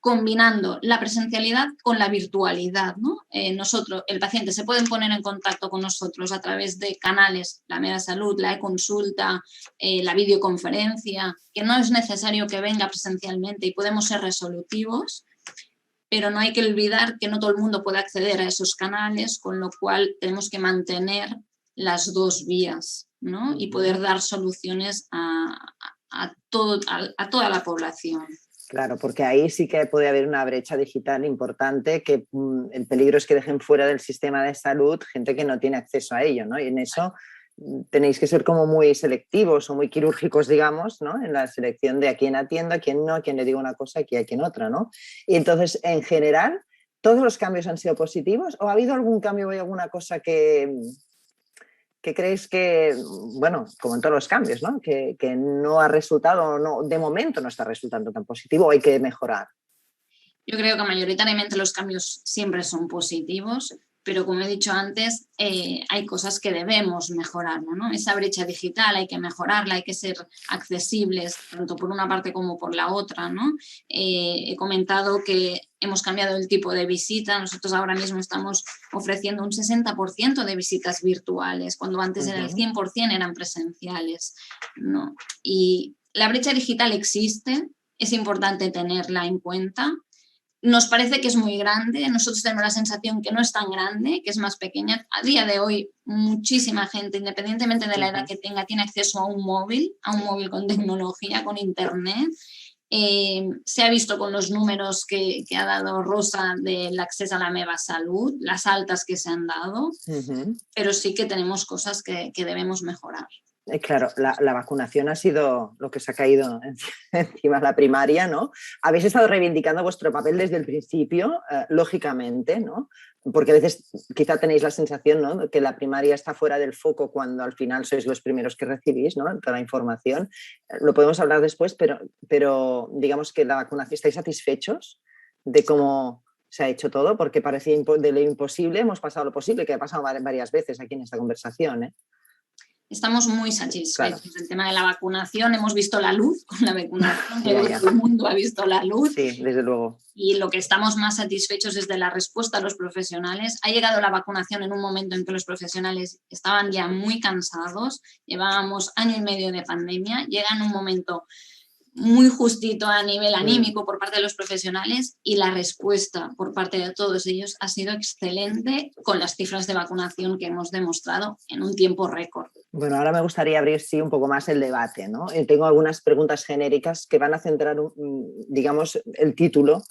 combinando la presencialidad con la virtualidad, ¿no? El paciente se puede poner en contacto con nosotros a través de canales, la measalut, la e-consulta, la videoconferencia, que no es necesario que venga presencialmente y podemos ser resolutivos. pero no hay que olvidar que no todo el mundo puede acceder a esos canales, con lo cual tenemos que mantener las dos vías, ¿no? Y poder dar soluciones a toda la población. Claro, porque ahí sí que puede haber una brecha digital importante, que el peligro es que dejen fuera del sistema de salud gente que no tiene acceso a ello, ¿no? Y en eso tenéis que ser como muy selectivos o muy quirúrgicos, digamos, ¿no? En la selección de a quién atiendo, a quién no, a quién le digo una cosa y a quién otra, ¿no? Y entonces, en general, ¿todos los cambios han sido positivos o ha habido algún cambio o alguna cosa que creéis que, bueno, como en todos los cambios, ¿no? Que no ha resultado, no, de momento no está resultando tan positivo o hay que mejorar? Yo creo que mayoritariamente los cambios siempre son positivos, pero como he dicho antes, hay cosas que debemos mejorar, ¿no? Esa brecha digital hay que mejorarla, hay que ser accesibles tanto por una parte como por la otra, ¿no? He comentado que hemos cambiado el tipo de visita. Nosotros ahora mismo estamos ofreciendo un 60% de visitas virtuales, cuando antes era el 100% eran presenciales, ¿no? Y la brecha digital existe, es importante tenerla en cuenta. Nos parece que es muy grande, nosotros tenemos la sensación que no es tan grande, que es más pequeña. A día de hoy, muchísima gente, independientemente de la edad que tenga, tiene acceso a un móvil con tecnología, con internet. Se ha visto con los números que ha dado Rosa del acceso a la Meva Salud, las altas que se han dado, pero sí que tenemos cosas que debemos mejorar. Claro, la vacunación ha sido lo que se ha caído encima de la primaria, ¿no? Habéis estado reivindicando vuestro papel desde el principio, lógicamente, ¿no? Porque a veces quizá tenéis la sensación, ¿no?, que la primaria está fuera del foco cuando al final sois los primeros que recibís, ¿no?, toda la información. Lo podemos hablar después, pero digamos que la vacunación, ¿estáis satisfechos de cómo se ha hecho todo? Porque parecía de lo imposible, hemos pasado lo posible, que ha pasado varias veces aquí en esta conversación, ¿eh? Estamos muy satisfechos. Claro. El tema de la vacunación, hemos visto la luz con la vacunación, todo el mundo ha visto la luz. Sí, desde luego. Y lo que estamos más satisfechos es de la respuesta a los profesionales. Ha llegado la vacunación en un momento en que los profesionales estaban ya muy cansados, llevábamos 1 año y medio de pandemia, llega en un momento muy justito a nivel anímico por parte de los profesionales, y la respuesta por parte de todos ellos ha sido excelente, con las cifras de vacunación que hemos demostrado en un tiempo récord. Bueno, ahora me gustaría abrir, sí, un poco más el debate, ¿no? Tengo algunas preguntas genéricas que van a centrar, digamos, el título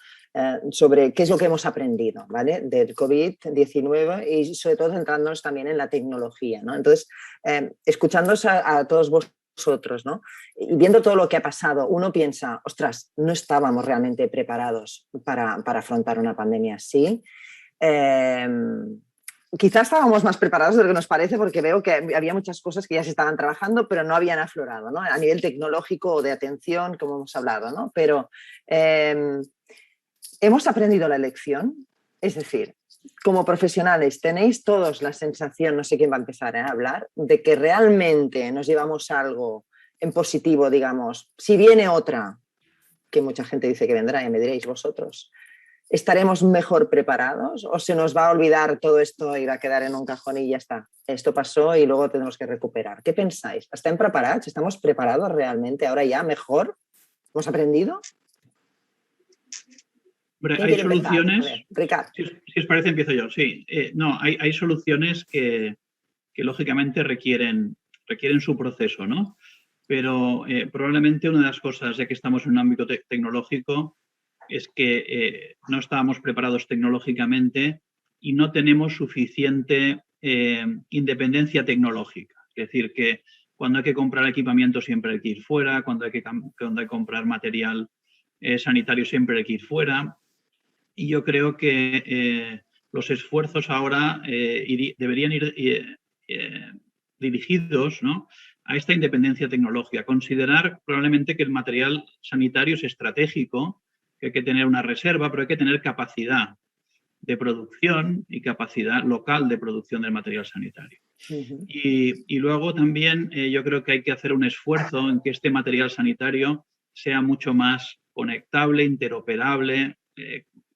sobre qué es lo que hemos aprendido, ¿vale?, del COVID-19, y sobre todo centrándonos también en la tecnología, ¿no? Entonces, escuchándoos a todos vosotros, ¿no?, y viendo todo lo que ha pasado, uno piensa, ostras, no estábamos realmente preparados para afrontar una pandemia así. Quizás estábamos más preparados de lo que nos parece, porque veo que había muchas cosas que ya se estaban trabajando, pero no habían aflorado, ¿no?, a nivel tecnológico o de atención, como hemos hablado, ¿no? Pero ¿hemos aprendido la lección? Es decir, como profesionales, ¿tenéis todos la sensación, no sé quién va a empezar a hablar, de que realmente nos llevamos algo en positivo, digamos? Si viene otra, que mucha gente dice que vendrá, ya me diréis vosotros, ¿estaremos mejor preparados o se nos va a olvidar todo esto y va a quedar en un cajón y ya está? Esto pasó y luego tenemos que recuperar. ¿Qué pensáis? ¿Están preparados? ¿Estamos preparados realmente ahora ya mejor? ¿Hemos aprendido? Hombre, hay soluciones. Ricardo. Si os parece, empiezo yo. Sí, no, hay soluciones que lógicamente requieren su proceso, ¿no? Pero probablemente una de las cosas, ya que estamos en un ámbito tecnológico, es que no estábamos preparados tecnológicamente y no tenemos suficiente independencia tecnológica. Es decir, que cuando hay que comprar equipamiento siempre hay que ir fuera, cuando hay que comprar material sanitario siempre hay que ir fuera. Y yo creo que los esfuerzos ahora deberían ir dirigidos, ¿no?, a esta independencia tecnológica. Considerar probablemente que el material sanitario es estratégico, que hay que tener una reserva, pero hay que tener capacidad de producción y capacidad local de producción del material sanitario. Y luego también yo creo que hay que hacer un esfuerzo en que este material sanitario sea mucho más conectable, interoperable,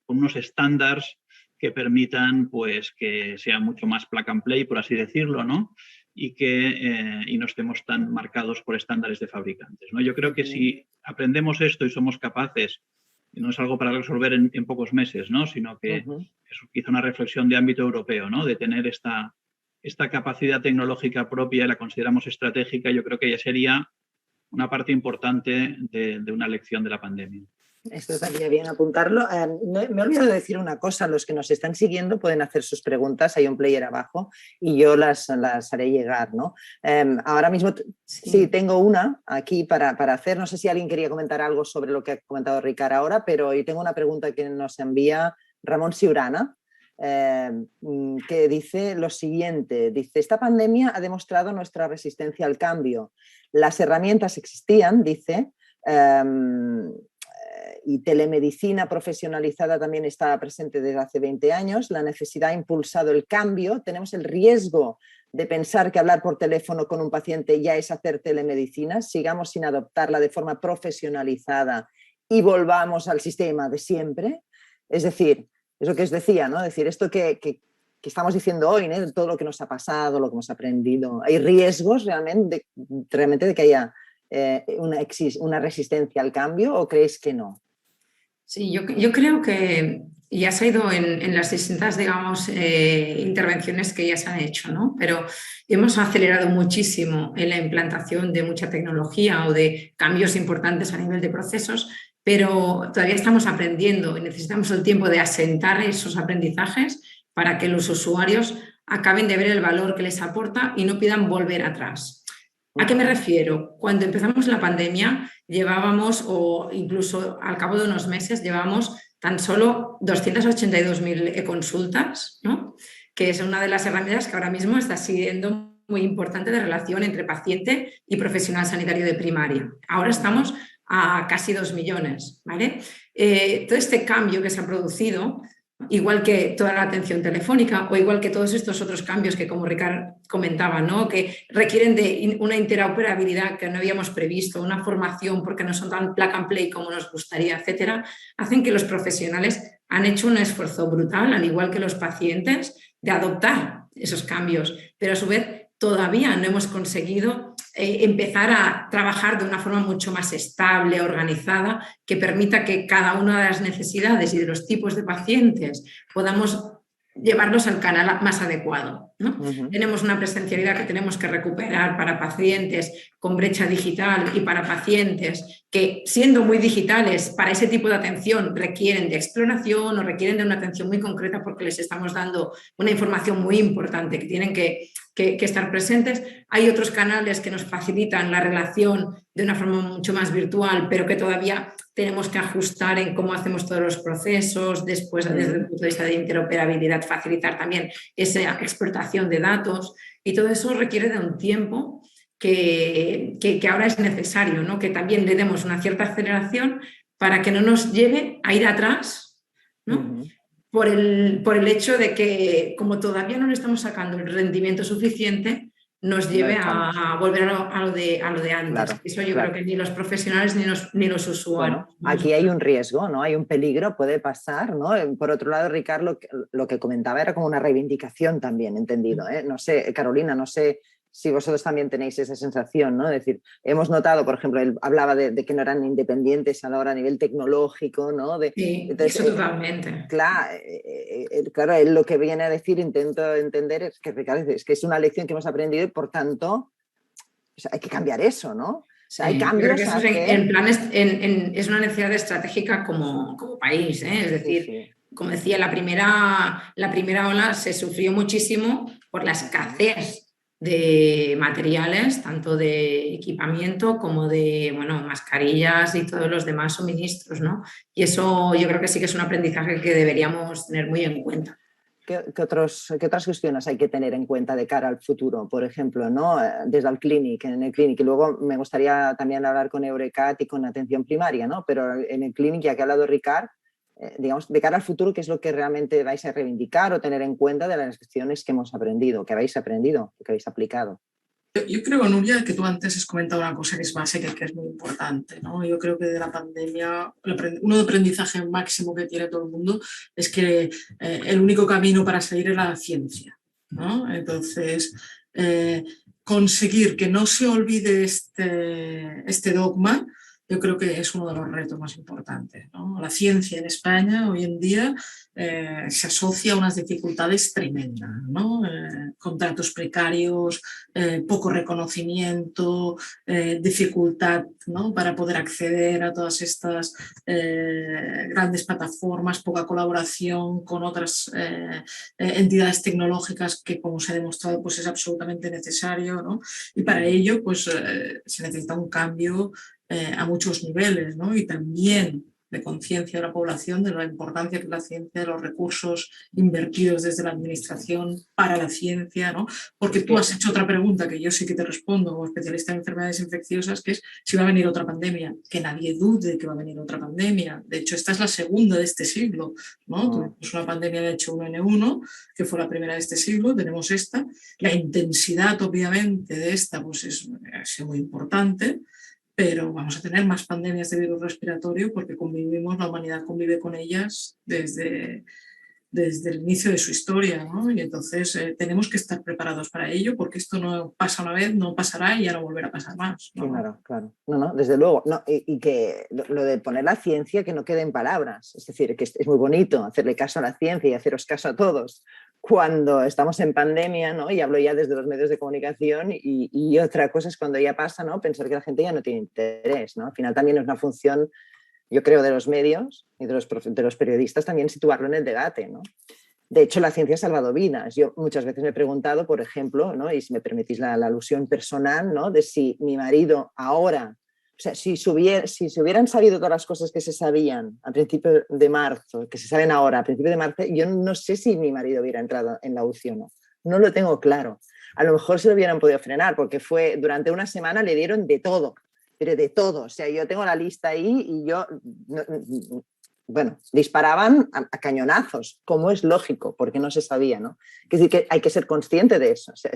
con unos estándares que permitan, pues, que sea mucho más plug and play, por así decirlo, ¿no? Y no estemos tan marcados por estándares de fabricantes, ¿no? Yo creo que si aprendemos esto y somos capaces no es algo para resolver en pocos meses, ¿no? Sino que es quizá una reflexión de ámbito europeo, ¿no? De tener esta capacidad tecnológica propia, la consideramos estratégica, yo creo que ya sería una parte importante de una lección de la pandemia. Esto estaría bien apuntarlo. Me he olvidado de decir una cosa. Los que nos están siguiendo pueden hacer sus preguntas. Hay un player abajo y yo las haré llegar, ¿no? Ahora mismo sí tengo una aquí para hacer. No sé si alguien quería comentar algo sobre lo que ha comentado Ricard ahora, pero yo tengo una pregunta que nos envía Ramón Siurana, que dice lo siguiente. Dice, esta pandemia ha demostrado nuestra resistencia al cambio. Las herramientas existían, dice, y telemedicina profesionalizada también estaba presente desde hace 20 años. La necesidad ha impulsado el cambio. Tenemos el riesgo de pensar que hablar por teléfono con un paciente ya es hacer telemedicina. Sigamos sin adoptarla de forma profesionalizada y volvamos al sistema de siempre. Es decir, es lo que os decía, ¿no? Es decir, esto que estamos diciendo hoy, ¿no? Todo lo que nos ha pasado, lo que hemos aprendido. ¿Hay riesgos realmente de que haya una resistencia al cambio o creéis que no? Sí, yo creo que ya se ha ido en las distintas, digamos, intervenciones que ya se han hecho, ¿no? Pero hemos acelerado muchísimo en la implantación de mucha tecnología o de cambios importantes a nivel de procesos, pero todavía estamos aprendiendo y necesitamos el tiempo de asentar esos aprendizajes para que los usuarios acaben de ver el valor que les aporta y no pidan volver atrás. ¿A qué me refiero? Cuando empezamos la pandemia llevábamos, o incluso al cabo de unos meses, llevábamos tan solo 282.000 consultas, ¿no? Que es una de las herramientas que ahora mismo está siendo muy importante de relación entre paciente y profesional sanitario de primaria. Ahora estamos a casi 2 millones, ¿vale? Todo este cambio que se ha producido, igual que toda la atención telefónica o igual que todos estos otros cambios que, como Ricard comentaba, ¿no? Que requieren de una interoperabilidad que no habíamos previsto, una formación porque no son tan plug and play como nos gustaría, etcétera, hacen que los profesionales han hecho un esfuerzo brutal, al igual que los pacientes, de adoptar esos cambios, pero a su vez todavía no hemos conseguido empezar a trabajar de una forma mucho más estable, organizada, que permita que cada una de las necesidades y de los tipos de pacientes podamos llevarlos al canal más adecuado, ¿no? Tenemos una presencialidad que tenemos que recuperar para pacientes con brecha digital y para pacientes que, siendo muy digitales, para ese tipo de atención requieren de exploración o requieren de una atención muy concreta porque les estamos dando una información muy importante que tienen que estar presentes. Hay otros canales que nos facilitan la relación de una forma mucho más virtual, pero que todavía tenemos que ajustar en cómo hacemos todos los procesos, después desde el punto de vista de interoperabilidad, facilitar también esa explotación de datos, y todo eso requiere de un tiempo que ahora es necesario, ¿no? Que también le demos una cierta aceleración para que no nos lleve a ir atrás, ¿no? Por el hecho de que, como todavía no le estamos sacando el rendimiento suficiente, nos lleve a volver a lo de antes. Claro, eso yo creo que ni los profesionales ni los usuarios. Bueno, aquí hay un riesgo, ¿no? Hay un peligro, puede pasar, ¿no? Por otro lado, Ricard, lo que comentaba era como una reivindicación también, entendido, ¿eh? No sé, Carolina, no sé si vosotros también tenéis esa sensación, ¿no? Es decir, hemos notado, por ejemplo, él hablaba de que no eran independientes ahora a nivel tecnológico, ¿no? Sí, entonces, eso totalmente. Claro, él lo que viene a decir, intento entender, es que, Ricardo, es que es una lección que hemos aprendido y, por tanto, o sea, hay que cambiar eso, ¿no? O sea, hay cambios. Creo que eso en plan es una necesidad estratégica como país, ¿eh? Es decir, como decía, la primera ola se sufrió muchísimo por la escasez de materiales, tanto de equipamiento como de mascarillas y todos los demás suministros, ¿no? Y eso yo creo que sí que es un aprendizaje que deberíamos tener muy en cuenta. ¿Qué otras cuestiones hay que tener en cuenta de cara al futuro? Por ejemplo, ¿no? Desde el Clínic, en el Clínic, y luego me gustaría también hablar con Eurecat y con atención primaria, ¿no? Pero en el Clínic, ya que ha hablado Ricard, digamos, de cara al futuro, ¿qué es lo que realmente vais a reivindicar o tener en cuenta de las lecciones que hemos aprendido, que habéis aprendido, que habéis aplicado? Yo creo, Nuria, que tú antes has comentado una cosa que es básica, que es muy importante, ¿no? Yo creo que de la pandemia, uno de aprendizaje máximo que tiene todo el mundo es que el único camino para salir es la ciencia, ¿no? Entonces, conseguir que no se olvide este dogma yo creo que es uno de los retos más importantes, ¿no? La ciencia en España hoy en día se asocia a unas dificultades tremendas, ¿no? Contratos precarios, poco reconocimiento, dificultad, ¿no?, para poder acceder a todas estas grandes plataformas, poca colaboración con otras entidades tecnológicas que, como se ha demostrado, pues es absolutamente necesario, ¿no? Y para ello pues, se necesita un cambio a muchos niveles, ¿no? Y también de conciencia de la población de la importancia que la ciencia, de los recursos invertidos desde la administración para la ciencia, ¿no? Porque tú has hecho otra pregunta que yo sí que te respondo como especialista en enfermedades infecciosas, que es si va a venir otra pandemia. Que nadie dude que va a venir otra pandemia. De hecho, esta es la segunda de este siglo, ¿no? Tuvimos una pandemia de H1N1, que fue la primera de este siglo, tenemos esta. La intensidad, obviamente, de esta pues ha sido muy importante, pero vamos a tener más pandemias de virus respiratorio porque convivimos, la humanidad convive con ellas desde el inicio de su historia, ¿no? Y entonces tenemos que estar preparados para ello porque esto no pasa una vez, no pasará y ya no volverá a pasar más, ¿no? Claro, claro. No, desde luego. No, y que lo de poner la ciencia que no quede en palabras. Es decir, que es muy bonito hacerle caso a la ciencia y haceros caso a todos cuando estamos en pandemia, ¿no? Y hablo ya desde los medios de comunicación y otra cosa es cuando ya pasa, ¿no? Pensar que la gente ya no tiene interés, ¿no? Al final también es una función, yo creo, de los medios y de los periodistas también situarlo en el debate, ¿no? De hecho, la ciencia ha salvado vidas. Yo muchas veces me he preguntado, por ejemplo, ¿no?, y si me permitís la alusión personal, ¿no?, de si mi marido ahora, o sea, si se hubieran sabido todas las cosas que se sabían a principio de marzo, que se saben ahora a principio de marzo, yo no sé si mi marido hubiera entrado en la UCI o no. No lo tengo claro. A lo mejor se lo hubieran podido frenar porque durante una semana le dieron de todo, pero de todo. O sea, yo tengo la lista ahí y yo... bueno, disparaban a cañonazos, como es lógico, porque no se sabía, ¿no? Es decir, que hay que ser consciente de eso. O sea,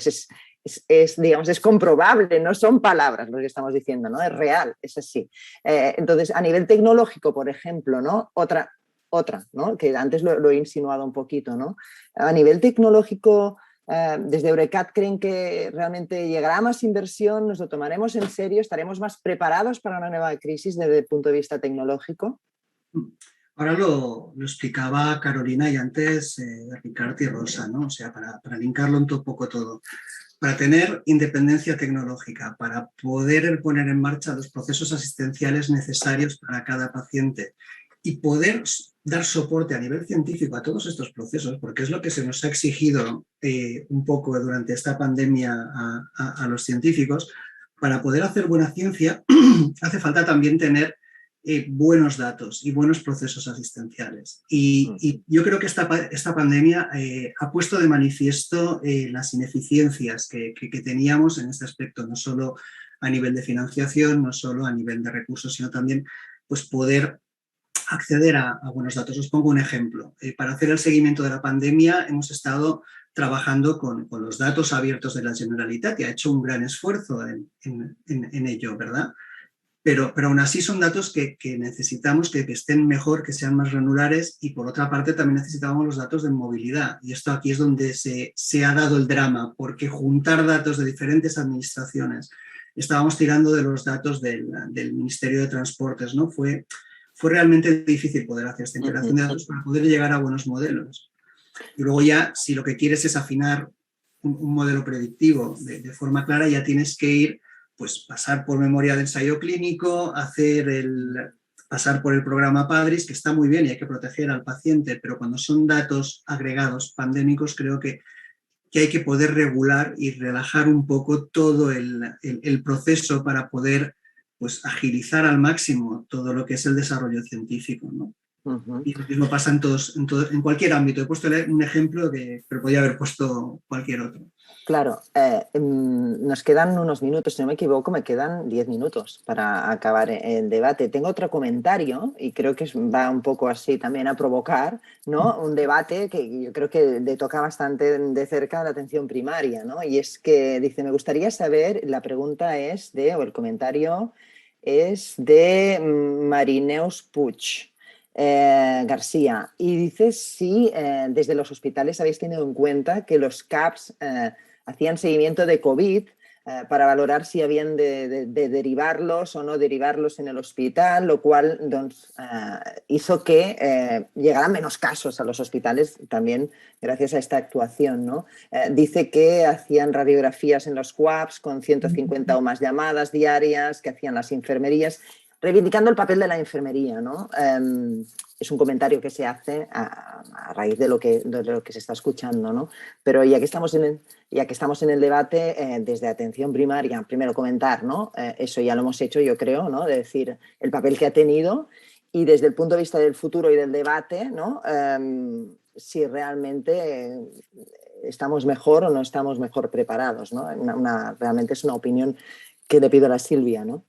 digamos, es comprobable, no son palabras lo que estamos diciendo, ¿no? Es real, es así. Entonces, a nivel tecnológico, por ejemplo, ¿no? Otra, ¿no?, que antes lo he insinuado un poquito, ¿no? A nivel tecnológico, desde Eurecat creen que realmente llegará más inversión, nos lo tomaremos en serio, estaremos más preparados para una nueva crisis desde el punto de vista tecnológico. Ahora lo explicaba Carolina y antes Ricard y Rosa, ¿no? O sea, para linkarlo un poco todo. Para tener independencia tecnológica, para poder poner en marcha los procesos asistenciales necesarios para cada paciente y poder dar soporte a nivel científico a todos estos procesos, porque es lo que se nos ha exigido un poco durante esta pandemia a los científicos, para poder hacer buena ciencia hace falta también tener buenos datos y buenos procesos asistenciales. Y yo creo que esta pandemia ha puesto de manifiesto las ineficiencias que teníamos en este aspecto, no solo a nivel de financiación, no solo a nivel de recursos, sino también pues, poder acceder a buenos datos. Os pongo un ejemplo. Para hacer el seguimiento de la pandemia hemos estado trabajando con los datos abiertos de la Generalitat y ha hecho un gran esfuerzo en ello, ¿verdad? Pero aún así son datos que necesitamos que estén mejor, que sean más granulares y por otra parte también necesitábamos los datos de movilidad y esto aquí es donde se ha dado el drama porque juntar datos de diferentes administraciones, estábamos tirando de los datos del Ministerio de Transportes, ¿no? Fue realmente difícil poder hacer esta integración de datos para poder llegar a buenos modelos. Y luego ya, si lo que quieres es afinar un modelo predictivo de forma clara, ya tienes que ir pues pasar por memoria de ensayo clínico, pasar por el programa PADRIS, que está muy bien y hay que proteger al paciente, pero cuando son datos agregados pandémicos creo que hay que poder regular y relajar un poco todo el proceso para poder pues, agilizar al máximo todo lo que es el desarrollo científico, ¿no? Y lo mismo pasa en cualquier ámbito. He puesto un ejemplo, pero podría haber puesto cualquier otro. Claro, nos quedan unos minutos, si no me equivoco, me quedan 10 minutos para acabar el debate. Tengo otro comentario y creo que va un poco así también a provocar, ¿no?, un debate que yo creo que le toca bastante de cerca a la atención primaria, ¿no? Y es que dice, me gustaría saber, la pregunta es o el comentario es de Marineus Puig. García, y dice si desde los hospitales habéis tenido en cuenta que los CAPs hacían seguimiento de COVID para valorar si havien de derivarlos o no derivarlos en el hospital, lo cual doncs, hizo que llegaran menos casos a los hospitales también gracias a esta actuación, ¿no? Dice que hacían radiografías en los QAPs con 150 o más llamadas diarias, que hacían las enfermerías, reivindicando el papel de la enfermería, ¿no? Es un comentario que se hace a raíz de lo que se está escuchando, ¿no? Pero ya que estamos en el debate, desde atención primaria, primero comentar, ¿no? Eso ya lo hemos hecho, yo creo, ¿no? De decir el papel que ha tenido y desde el punto de vista del futuro y del debate, ¿no? Si realmente estamos mejor o no estamos mejor preparados, ¿no? Realmente es una opinión que le pido a la Silvia, ¿no?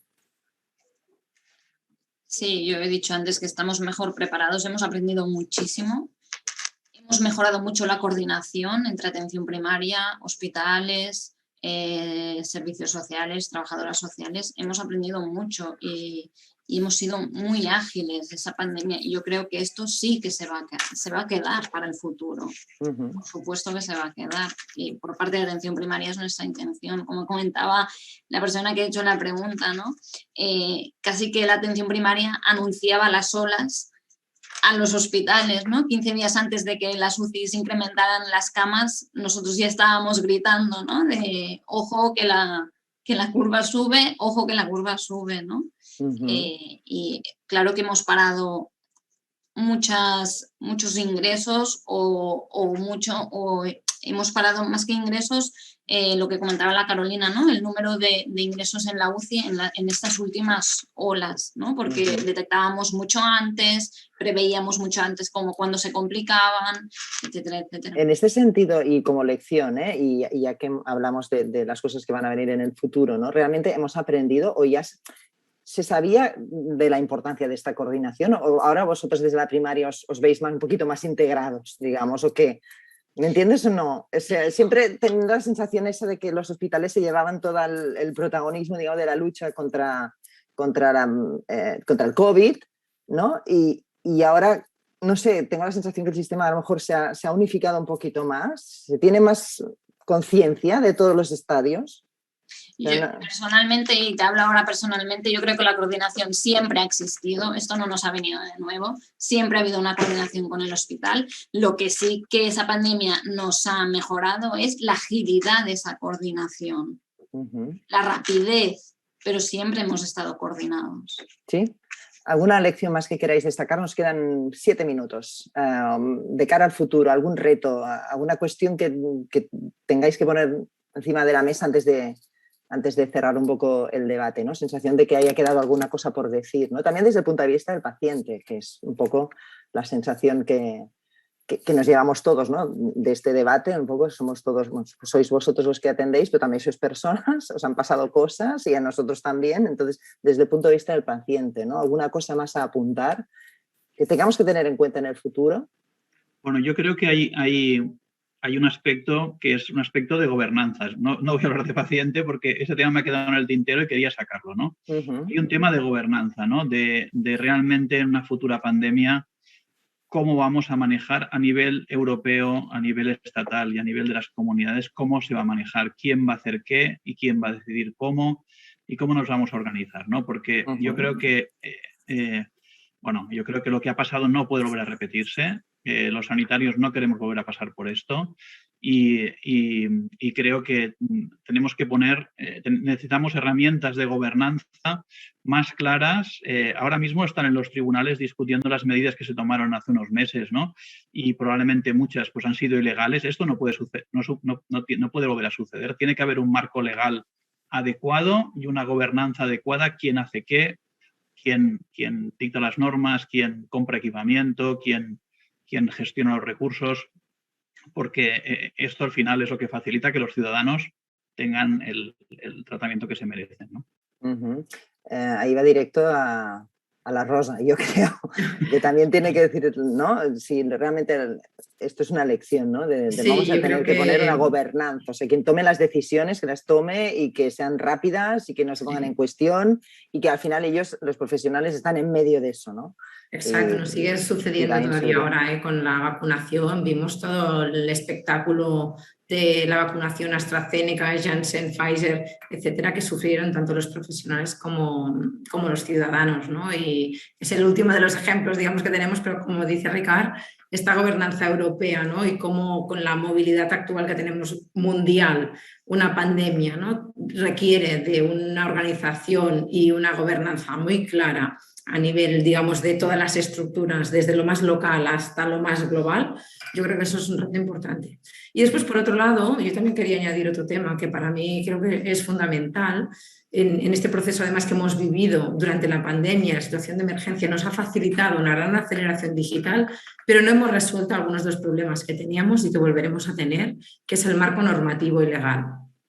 Sí, yo he dicho antes que estamos mejor preparados, hemos aprendido muchísimo, hemos mejorado mucho la coordinación entre atención primaria, hospitales, servicios sociales, trabajadoras sociales, hemos aprendido mucho y hemos sido muy ágiles esa pandemia y yo creo que esto sí que se va a quedar para el futuro. Por supuesto que se va a quedar y por parte de atención primaria es nuestra intención. Como comentaba la persona que ha hecho la pregunta, ¿no? Casi que la atención primaria anunciaba las olas a los hospitales, ¿no? 15 días antes de que las UCIs incrementaran las camas, nosotros ya estábamos gritando, ¿no? De ojo que la curva sube, ojo que la curva sube, ¿no? Y claro que hemos parado muchos ingresos o hemos parado más que ingresos, lo que comentaba la Carolina, ¿no? El número de ingresos en la UCI en estas últimas olas, ¿no? Porque detectábamos mucho antes, preveíamos mucho antes como cuando se complicaban, etcétera, etcétera. En este sentido, y como lección, y ya que hablamos de las cosas que van a venir en el futuro, ¿no? Realmente hemos aprendido o ya se sabía de la importancia de esta coordinación o ahora vosotros desde la primaria os veis un poquito más integrados, digamos, o qué. ¿Me entiendes o no? O sea, siempre teniendo la sensación esa de que los hospitales se llevaban todo el protagonismo, digamos, de la lucha contra el COVID, ¿no? Y ahora, no sé, tengo la sensación que el sistema a lo mejor se ha unificado un poquito más, se tiene más conciencia de todos los estadios. Yo personalmente, y te hablo ahora personalmente, yo creo que la coordinación siempre ha existido, esto no nos ha venido de nuevo, siempre ha habido una coordinación con el hospital. Lo que sí que esa pandemia nos ha mejorado es la agilidad de esa coordinación, la rapidez, pero siempre hemos estado coordinados. ¿Sí? ¿Alguna lección más que queráis destacar? Nos quedan 7 minutos. De cara al futuro, ¿algún reto, alguna cuestión que tengáis que poner encima de la mesa antes de cerrar un poco el debate, ¿no? Sensación de que haya quedado alguna cosa por decir, ¿no? También desde el punto de vista del paciente, que es un poco la sensación que nos llevamos todos, ¿no? De este debate, un poco somos todos, bueno, sois vosotros los que atendéis, pero también sois personas, os han pasado cosas y a nosotros también. Entonces, desde el punto de vista del paciente, ¿no? ¿Alguna cosa más a apuntar que tengamos que tener en cuenta en el futuro? Bueno, yo creo que hay un aspecto que es un aspecto de gobernanzas. No voy a hablar de paciente porque ese tema me ha quedado en el tintero y quería sacarlo, ¿no? Hay un tema de gobernanza, ¿no? De realmente en una futura pandemia cómo vamos a manejar a nivel europeo, a nivel estatal y a nivel de las comunidades, cómo se va a manejar, quién va a hacer qué y quién va a decidir cómo y cómo nos vamos a organizar, ¿no? Porque yo creo que yo creo que lo que ha pasado no puede volver a repetirse. Los sanitarios no queremos volver a pasar por esto y creo que tenemos que necesitamos herramientas de gobernanza más claras. Ahora mismo están en los tribunales discutiendo las medidas que se tomaron hace unos meses, ¿no? Y probablemente muchas pues, han sido ilegales. Esto no puede suceder, no puede volver a suceder. Tiene que haber un marco legal adecuado y una gobernanza adecuada. ¿Quién hace qué? ¿Quién dicta las normas? ¿Quién compra equipamiento? ¿Quién gestiona los recursos? Porque esto al final es lo que facilita que los ciudadanos tengan el tratamiento que se merecen, ¿no? Ahí va directo a la Rosa, yo creo, que también tiene que decir, ¿no? Si realmente esto es una lección, ¿no? Sí, vamos a tener que poner una gobernanza, o sea, quien tome las decisiones, que las tome y que sean rápidas y que no se pongan en cuestión y que al final ellos, los profesionales, están en medio de eso, ¿no? Exacto, nos sigue sucediendo todavía ahora con la vacunación. Vimos todo el espectáculo de la vacunación AstraZeneca, Janssen, Pfizer, etcétera, que sufrieron tanto los profesionales como los ciudadanos, ¿no? Y es el último de los ejemplos, digamos, que tenemos, pero como dice Ricard, esta gobernanza europea, ¿no? Y cómo con la movilidad actual que tenemos mundial, una pandemia, ¿no? Requiere de una organización y una gobernanza muy clara a nivel, digamos, de todas las estructuras, desde lo más local hasta lo más global. Yo creo que eso es un reto importante. Y después, por otro lado, yo también quería añadir otro tema que para mí creo que es fundamental. En este proceso, además, que hemos vivido durante la pandemia, la situación de emergencia nos ha facilitado una gran aceleración digital, pero no hemos resuelto algunos de los problemas que teníamos y que volveremos a tener, que es el marco normativo y legal,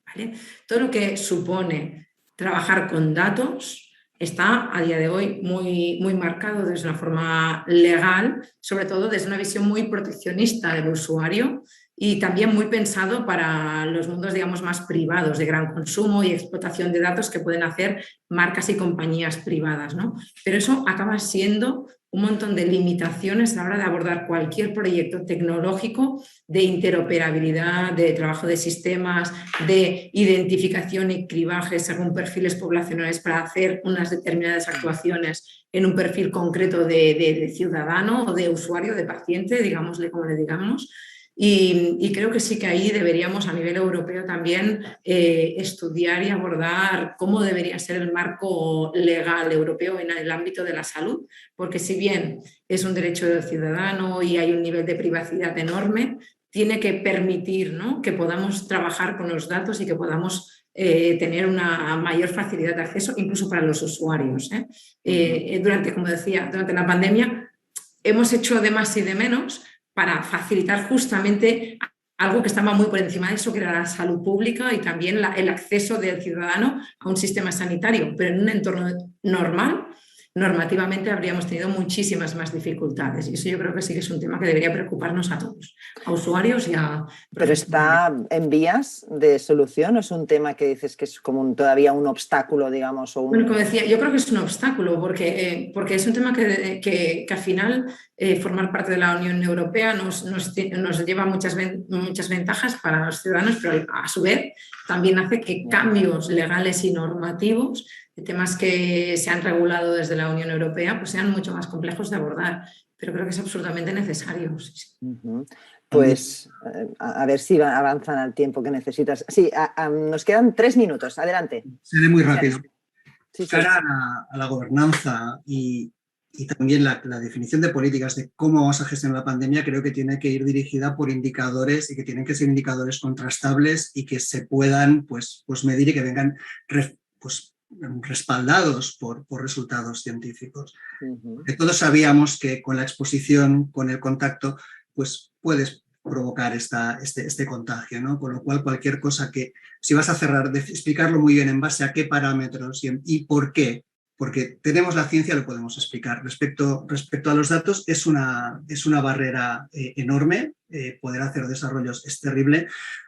¿vale? Todo lo que supone trabajar con datos está a día de hoy muy marcado desde una forma legal, sobre todo desde una visión muy proteccionista del usuario y también muy pensado para los mundos, digamos, más privados, de gran consumo y explotación de datos que pueden hacer marcas y compañías privadas, ¿no? Pero eso acaba siendo un montón de limitaciones a la hora de abordar cualquier proyecto tecnológico de interoperabilidad, de trabajo de sistemas, de identificación y cribaje según perfiles poblacionales para hacer unas determinadas actuaciones en un perfil concreto de ciudadano o de usuario, de paciente, digámosle como le digamos. Y creo que sí que ahí deberíamos a nivel europeo también estudiar y abordar cómo debería ser el marco legal europeo en el ámbito de la salud, porque si bien es un derecho del ciudadano y hay un nivel de privacidad enorme, tiene que permitir, ¿no?, que podamos trabajar con los datos y que podamos tener una mayor facilidad de acceso incluso para los usuarios. Como decía, durante la pandemia hemos hecho de más y de menos para facilitar justamente algo que estaba muy por encima de eso, que era la salud pública y también el acceso del ciudadano a un sistema sanitario. Pero en un entorno normal, normativamente habríamos tenido muchísimas más dificultades. Y eso yo creo que sí que es un tema que debería preocuparnos a todos, a usuarios y a... ¿Pero está en vías de solución o es un tema que dices que es como todavía un obstáculo, digamos? Bueno, como decía, yo creo que es un obstáculo porque es un tema que al final formar parte de la Unión Europea nos lleva muchas ventajas para los ciudadanos, pero a su vez también hace que cambios legales y normativos de temas que se han regulado desde la Unión Europea pues sean mucho más complejos de abordar, pero creo que es absolutamente necesario. Sí. Uh-huh. Pues a ver si avanzan al tiempo que necesitas. Sí, nos quedan 3 minutos, adelante. Seré muy rápido. Sí. Cara a la gobernanza y también la definición de políticas de cómo vamos a gestionar la pandemia, creo que tiene que ir dirigida por indicadores y que tienen que ser indicadores contrastables y que se puedan pues medir y que vengan respaldados por resultados científicos. Uh-huh. Todos sabíamos que con la exposición, con el contacto, pues puedes provocar este contagio, ¿no? Con lo cual cualquier cosa que, si vas a cerrar, explicarlo muy bien en base a qué parámetros y por qué, porque tenemos la ciencia, lo podemos explicar. Respecto a los datos, es una barrera enorme, poder hacer desarrollos es terrible.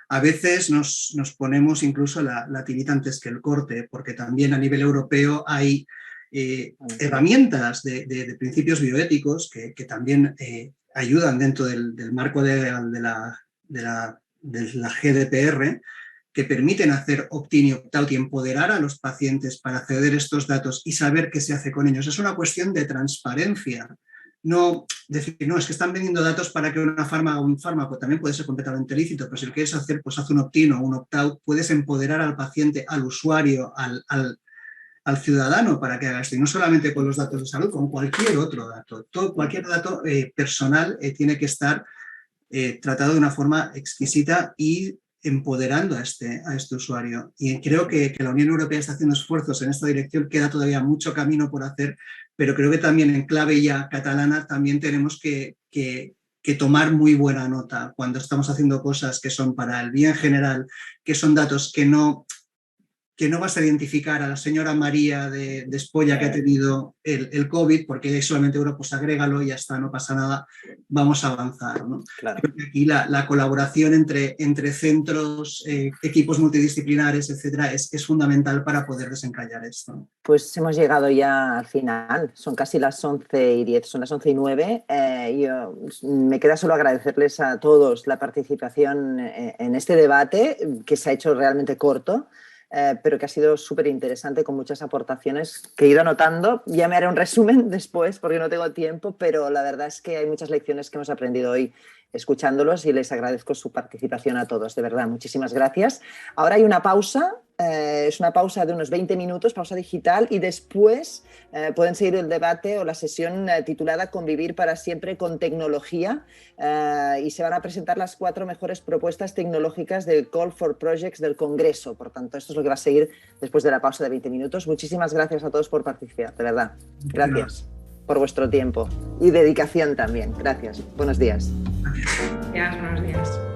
A veces nos ponemos incluso la tirita antes que el corte, porque también a nivel europeo hay herramientas de principios bioéticos que también ayudan dentro del marco de la GDPR, que permiten hacer opt-in y opt-out y empoderar a los pacientes para acceder a estos datos y saber qué se hace con ellos. Es una cuestión de transparencia. No decir, no, es que están vendiendo datos para que un fármaco también puede ser completamente lícito, pero si lo quieres hacer, pues haz un opt-in o un opt-out, puedes empoderar al paciente, al usuario, al ciudadano para que haga esto, y no solamente con los datos de salud, con cualquier otro dato. Cualquier dato personal tiene que estar tratado de una forma exquisita y empoderando a este usuario. Y creo que la Unión Europea está haciendo esfuerzos en esta dirección. Queda todavía mucho camino por hacer, pero creo que también en clave ya catalana también tenemos que tomar muy buena nota cuando estamos haciendo cosas que son para el bien general, que son datos que no que no vas a identificar a la señora María de Espolla que ha tenido el COVID, porque solamente uno, pues agrégalo y ya está, no pasa nada, vamos a avanzar, ¿no? Claro. Creo que aquí la colaboración entre centros, equipos multidisciplinares, etcétera, es fundamental para poder desencallar esto. Pues hemos llegado ya al final, son casi las 11:10, son las 11:09. Yo me queda solo agradecerles a todos la participación en este debate, que se ha hecho realmente corto, pero que ha sido súper interesante, con muchas aportaciones que he ido anotando. Ya me haré un resumen después porque no tengo tiempo, pero la verdad es que hay muchas lecciones que hemos aprendido hoy escuchándolos y les agradezco su participación a todos, de verdad, muchísimas gracias. Ahora hay una pausa, es una pausa de unos 20 minutos, pausa digital, y después pueden seguir el debate o la sesión titulada Convivir para siempre con tecnología, y se van a presentar las 4 mejores propuestas tecnológicas del Call for Projects del Congreso. Por tanto, esto es lo que va a seguir después de la pausa de 20 minutos. Muchísimas gracias a todos por participar, de verdad. Gracias por vuestro tiempo y dedicación también. Gracias. Buenos días. Gracias, buenos días.